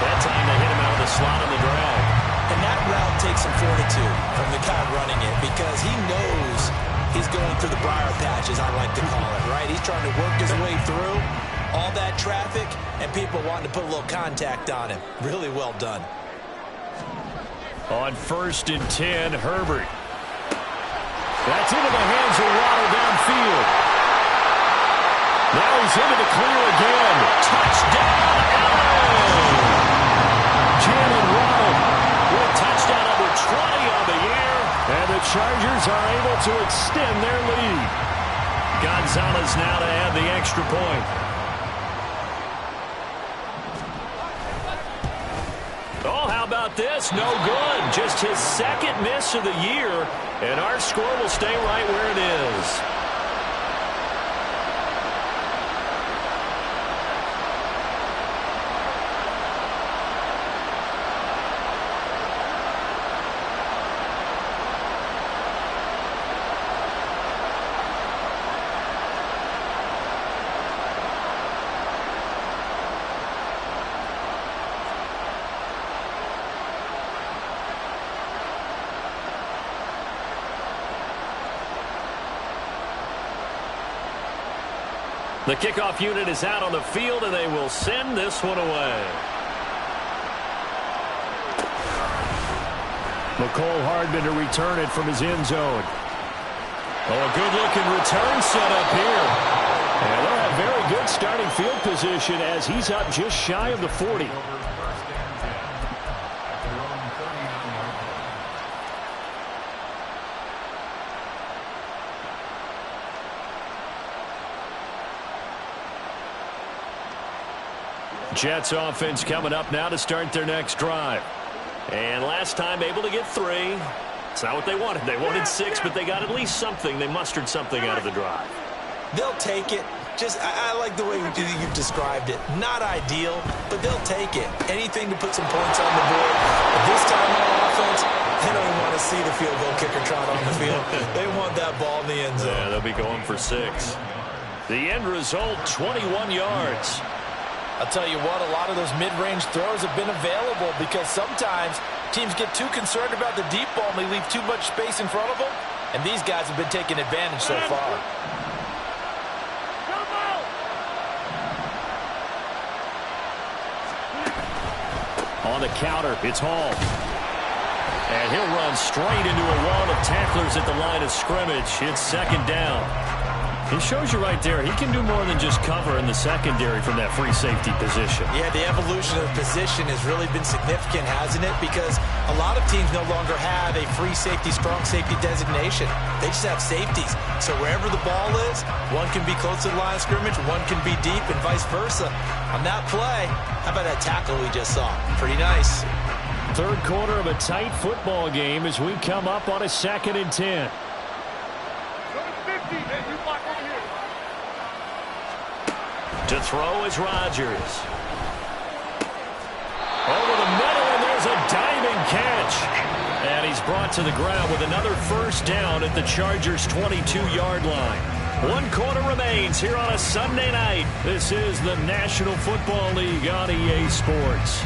That time they hit him out of the slot on the drag. And that route takes some fortitude from the guy running it, because he knows he's going through the briar patch, as I like to call it, right? He's trying to work his way through all that traffic and people wanting to put a little contact on him. Really well done. On 1st and 10, Herbert. That's into the hands of Waddle downfield. Now he's into the clear again. Touchdown, Allen! Jalen Waddle with touchdown number 20 on the year. And the Chargers are able to extend their lead. Gonzalez now to add the extra point. Oh, how about this? No good. Just his second miss of the year. And our score will stay right where it is. The kickoff unit is out on the field, and they will send this one away. McCole Hardman to return it from his end zone. Oh, a good-looking return set up here. And they'll have very good starting field position as he's up just shy of the 40. Jets offense coming up now to start their next drive. And last time able to get 3. It's not what they wanted. They wanted 6, but they got at least something. They mustered something out of the drive. They'll take it. I like the way you've described it. Not ideal, but they'll take it. Anything to put some points on the board. But this time on offense, they don't even want to see the field goal kicker trot on the field. They want that ball in the end zone. Yeah, they'll be going for 6. The end result, 21 yards. I'll tell you what, a lot of those mid-range throws have been available, because sometimes teams get too concerned about the deep ball and they leave too much space in front of them, and these guys have been taking advantage so far. On the counter, it's Hall. And he'll run straight into a wall of tacklers at the line of scrimmage. It's 2nd down. He shows you right there, he can do more than just cover in the secondary from that free safety position. Yeah, the evolution of the position has really been significant, hasn't it? Because a lot of teams no longer have a free safety, strong safety designation. They just have safeties. So wherever the ball is, one can be close to the line of scrimmage, one can be deep, and vice versa. On that play, how about that tackle we just saw? Pretty nice. Third quarter of a tight football game as we come up on a 2nd and 10. To throw is Rodgers. Over the middle, and there's a diving catch. And he's brought to the ground with another first down at the Chargers' 22-yard line. 1 quarter remains here on a Sunday night. This is the National Football League on EA Sports.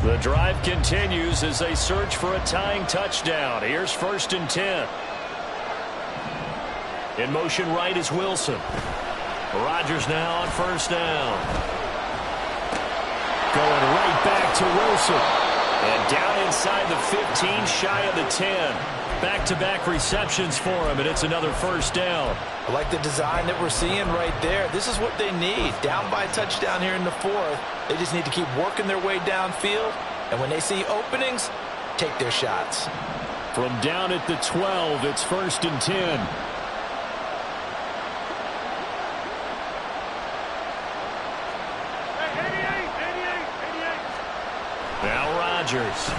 The drive continues as they search for a tying touchdown. Here's 1st and 10. In motion right is Wilson. Rodgers now on 1st down. Going right back to Wilson. And down inside the 15, shy of the 10. Back-to-back receptions for him, and it's another 1st down. I like the design that we're seeing right there. This is what they need. Down by a touchdown here in the 4th. They just need to keep working their way downfield. And when they see openings, take their shots. From down at the 12, it's 1st and 10. Now Rodgers.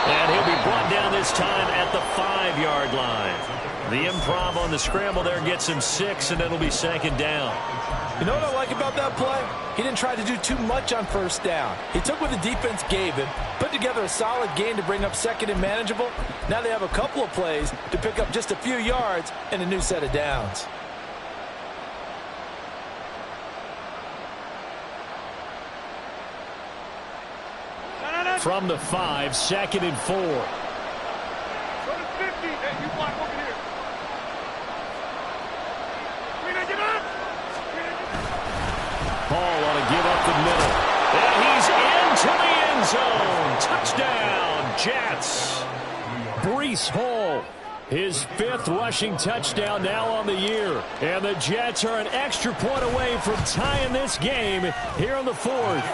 And he'll be brought down this time at the 5-yard line. The improv on the scramble there gets him 6, and it'll be 2nd down. You know what I like about that play? He didn't try to do too much on 1st down. He took what the defense gave him, put together a solid gain to bring up 2nd and manageable. Now they have a couple of plays to pick up just a few yards and a new set of downs. From the 5, 2nd and 4. Hall on a give up the middle. And he's into the end zone. Touchdown, Jets. Breece Hall, his 5th rushing touchdown now on the year. And the Jets are an extra point away from tying this game here in the 4th.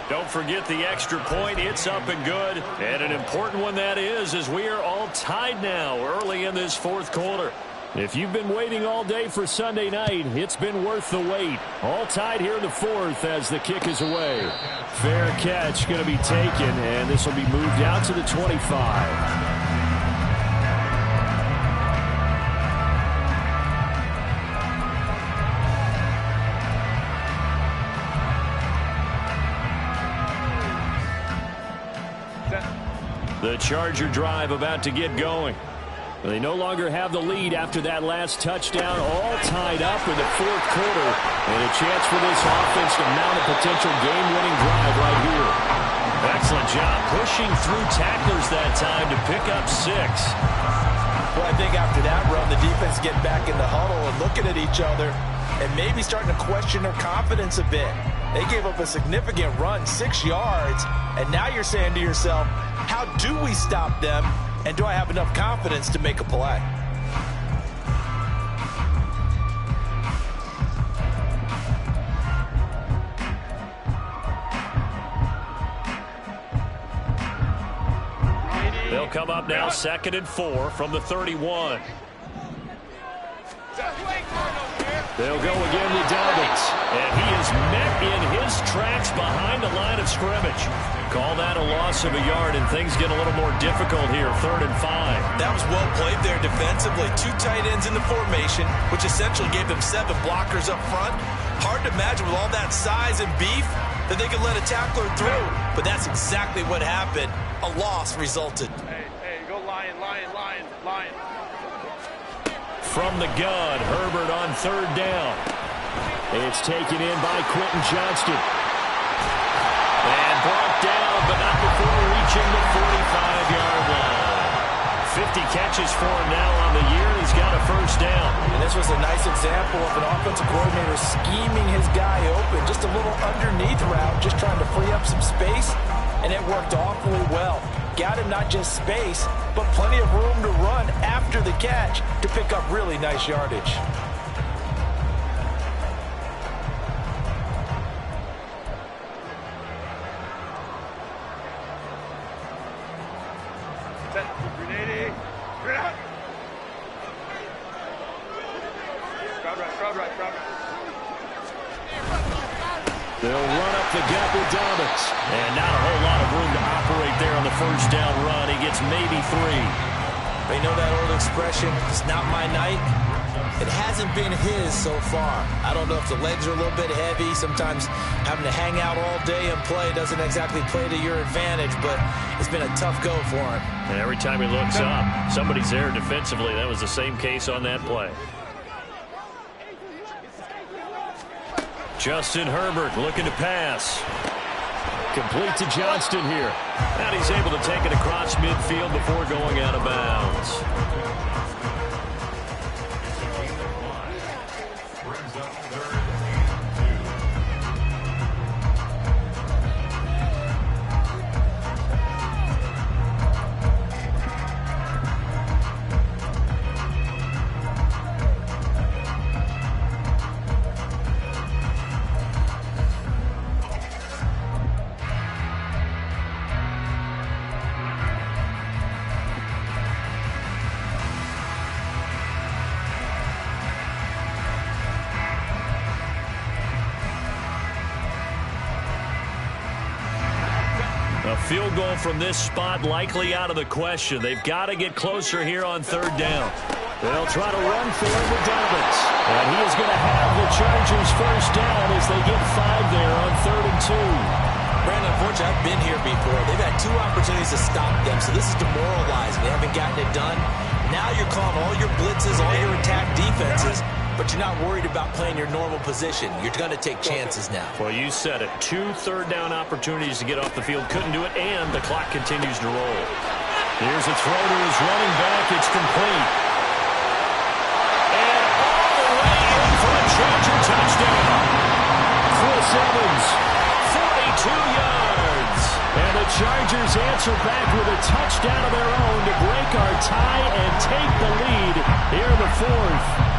Don't forget the extra point. It's up and good. And an important one that is, as we are all tied now early in this 4th quarter. If you've been waiting all day for Sunday night, it's been worth the wait. All tied here in the 4th as the kick is away. Fair catch going to be taken, and this will be moved out to the 25. The Charger drive about to get going. They no longer have the lead after that last touchdown, all tied up in the 4th quarter. And a chance for this offense to mount a potential game-winning drive right here. Excellent job pushing through tacklers that time to pick up 6. Well, I think after that run, the defense getting back in the huddle and looking at each other and maybe starting to question their confidence a bit. They gave up a significant run, 6 yards, and now you're saying to yourself, how do we stop them, and do I have enough confidence to make a play? They'll come up now 2nd and 4 from the 31. They'll go again with Dobbins. And he is met in his tracks behind the line of scrimmage. Call that a loss of a yard, and things get a little more difficult here, 3rd and 5. That was well played there defensively. 2 tight ends in the formation, which essentially gave them 7 blockers up front. Hard to imagine with all that size and beef that they could let a tackler through. But that's exactly what happened. A loss resulted. Hey, go Lion, Lion, Lion, Lion. from the gun. Herbert on third down. It's taken in by Quentin Johnston. And brought down, but not before reaching the 45-yard line. 50 catches for him now on the year, and he's got a first down. And this was a nice example of an offensive coordinator scheming his guy open. Just a little underneath route, just trying to free up some space, and it worked awfully well. Got him not just space, but plenty of room to run after the catch to pick up really nice yardage. They'll run up the gut with Dobbins. And not a whole lot of room to operate there on the first down run. He gets maybe 3. They know that old expression, it's not my night. It hasn't been his so far. I don't know if the legs are a little bit heavy. Sometimes having to hang out all day and play doesn't exactly play to your advantage, but it's been a tough go for him. And every time he looks up, somebody's there defensively. That was the same case on that play. Justin Herbert looking to pass. Complete to Johnston here. And he's able to take it across midfield before going out of bounds. Brings up third and 2. A field goal from this spot likely out of the question. They've got to get closer here on third down. They'll try to run for him with Dobbins. And he is going to have the Chargers first down as they get 5 there on 3rd and 2. Brandon, unfortunately, I've been here before. They've had 2 opportunities to stop them, so this is demoralizing. They haven't gotten it done. Now you're calling all your blitzes, all your attack defenses, but you're not worried about playing your normal position. You're going to take chances now. Well, you said it. 2 third-down opportunities to get off the field. Couldn't do it, and the clock continues to roll. Here's a throw to his running back. It's complete. And all the way in for a Charger touchdown. Chris Evans, 42 yards. And the Chargers answer back with a touchdown of their own to break our tie and take the lead here in the 4th.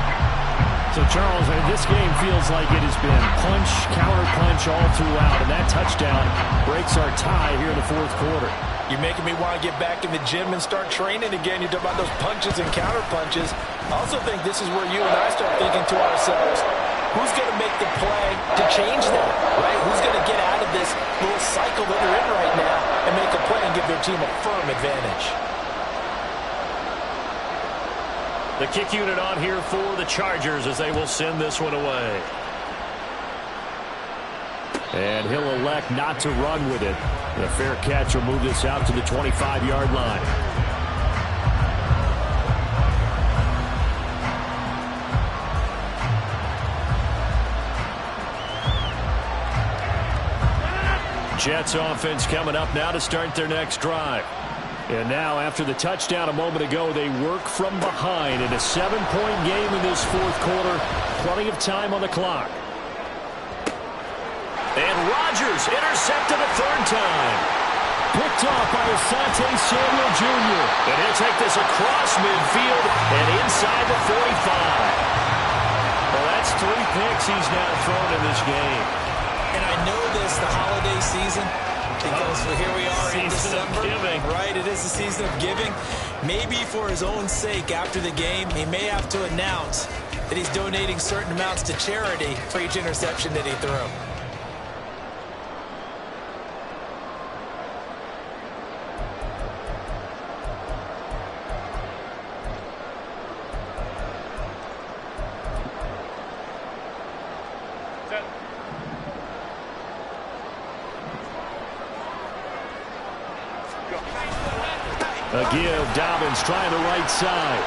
So, Charles, this game feels like it has been punch, counter-punch all throughout, and that touchdown breaks our tie here in the 4th quarter. You're making me want to get back in the gym and start training again. You talk about those punches and counter-punches. I also think this is where you and I start thinking to ourselves, who's going to make the play to change that, right? Who's going to get out of this little cycle that we're in right now and make a play and give their team a firm advantage? The kick unit on here for the Chargers as they will send this one away. And he'll elect not to run with it. And a fair catch will move this out to the 25-yard line. Jets offense coming up now to start their next drive. And now, after the touchdown a moment ago, they work from behind in a 7-point game in this 4th quarter. Plenty of time on the clock. And Rodgers intercepted a 3rd time. Picked off by Asante Samuel Jr. And he'll take this across midfield and inside the 45. Well, that's 3 picks he's now thrown in this game. And I know this, the holiday season, because here we are in December, right? It is the season of giving. Maybe for his own sake, after the game, he may have to announce that he's donating certain amounts to charity for each interception that he threw. A give, Dobbins trying the right side.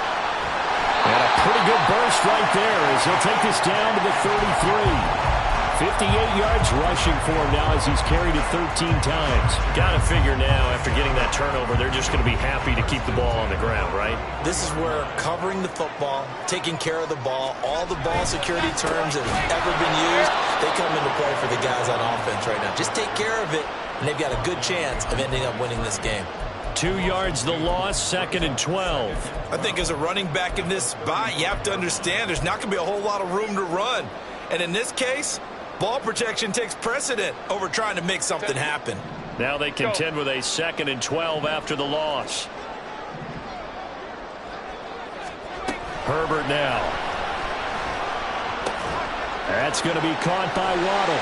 And a pretty good burst right there as he'll take this down to the 33. 58 yards rushing for him now as he's carried it 13 times. Got to figure now, after getting that turnover, they're just going to be happy to keep the ball on the ground, right? This is where covering the football, taking care of the ball, all the ball security terms that have ever been used, they come into play for the guys on offense right now. Just take care of it, and they've got a good chance of ending up winning this game. 2 yards the loss, 2nd and 12. I think as a running back in this spot, you have to understand there's not going to be a whole lot of room to run. And in this case, ball protection takes precedent over trying to make something happen. Now they contend with a 2nd and 12 after the loss. Herbert now. That's going to be caught by Waddle.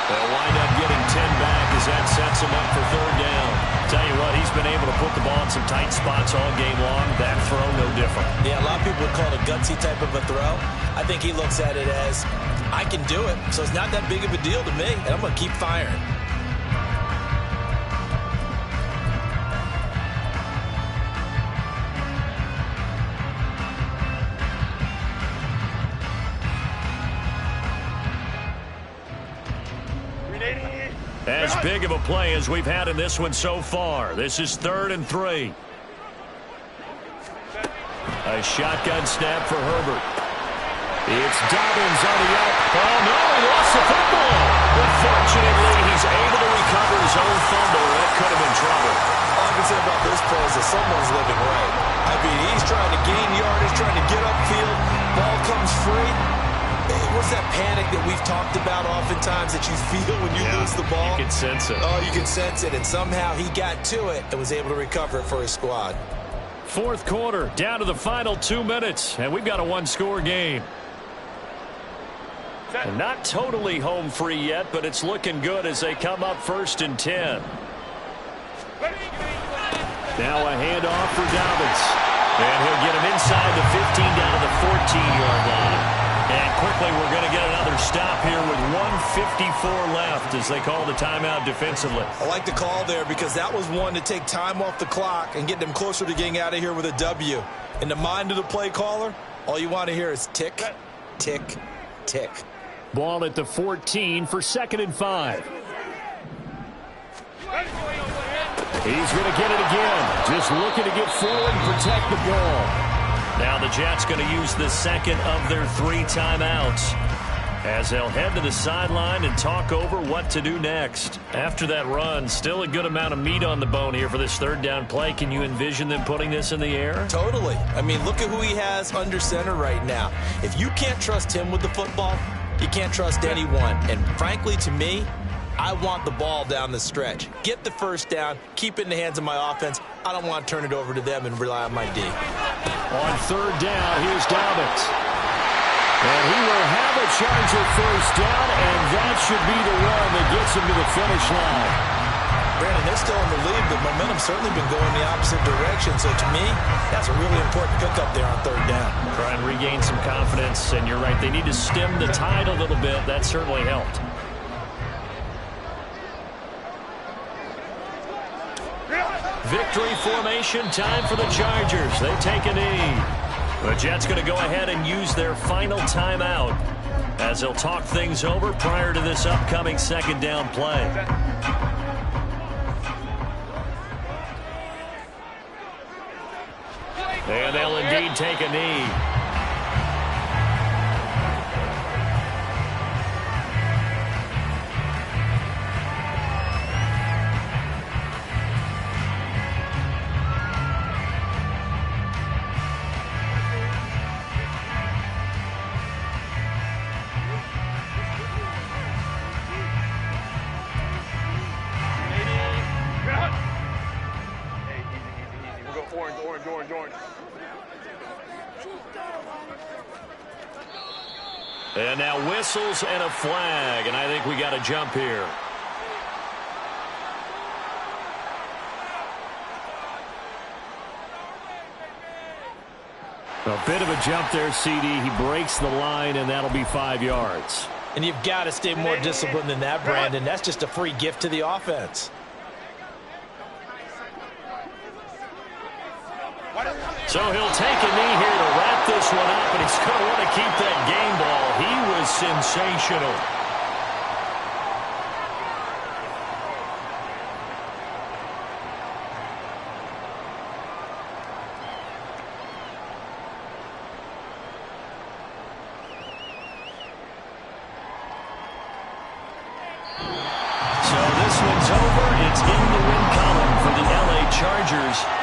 They'll wind up getting 10 back as that sets him up for 3rd down. Tell you what, he's been able to put the ball in some tight spots all game long. That throw, no different. Yeah, a lot of people would call it a gutsy type of a throw. I think he looks at it as, I can do it, so it's not that big of a deal to me, and I'm going to keep firing. As big of a play as we've had in this one so far. This is 3rd and 3. A shotgun snap for Herbert. It's Dobbins on the up. Oh, no, he lost the football. But fortunately, he's able to recover his own fumble. That could have been trouble. All I can say about this play is that someone's living right. I mean, he's trying to gain yardage, trying to get upfield. Ball comes free. What's that panic that we've talked about oftentimes that you feel when you lose the ball? You can sense it. Oh, you can sense it. And somehow he got to it and was able to recover it for his squad. 4th quarter, down to the final 2 minutes. And we've got a one-score game. And not totally home free yet, but it's looking good as they come up 1st and 10. Now a handoff for Dobbins. And he'll get him inside the 15 down to the 14-yard line. And quickly we're going to get another stop here with 1:54 left as they call the timeout defensively. I like the call there because that was one to take time off the clock and get them closer to getting out of here with a W. In the mind of the play caller, all you want to hear is tick, tick, tick. Ball at the 14 for 2nd and 5. He's going to get it again. Just looking to get forward and protect the ball. Now the Jets going to use the 2nd of their 3 timeouts as they'll head to the sideline and talk over what to do next. After that run, still a good amount of meat on the bone here for this 3rd down play. Can you envision them putting this in the air? Totally. I mean, look at who he has under center right now. If you can't trust him with the football, you can't trust anyone. And frankly, to me, I want the ball down the stretch. Get the 1st down, keep it in the hands of my offense. I don't want to turn it over to them and rely on my D. On 3rd down, here's Dobbins. And he will have a Charger 1st down, and that should be the run that gets him to the finish line. Brandon, they're still in the lead, but momentum's certainly been going the opposite direction. So to me, that's a really important pickup there on 3rd down. Try and regain some confidence, and you're right. They need to stem the tide a little bit. That certainly helped. Victory formation, time for the Chargers. They take a knee. The Jets going to go ahead and use their final timeout as they'll talk things over prior to this upcoming 2nd down play. And they'll indeed take a knee. And now whistles and a flag, and I think we got a jump here. A bit of a jump there, CD. He breaks the line, and that'll be 5 yards. And you've got to stay more disciplined than that, Brandon. That's just a free gift to the offense. So he'll take a knee here to wrap this one up, and he's going to want to keep that game ball. He was sensational.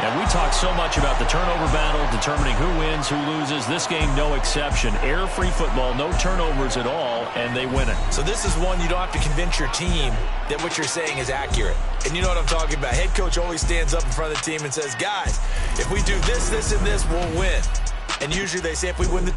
And we talk so much about the turnover battle, determining who wins, who loses. This game, no exception. Error-free football, no turnovers at all, and they win it. So this is one you don't have to convince your team that what you're saying is accurate. And you know what I'm talking about. Head coach always stands up in front of the team and says, guys, if we do this, this, and this, we'll win. And usually they say if we win the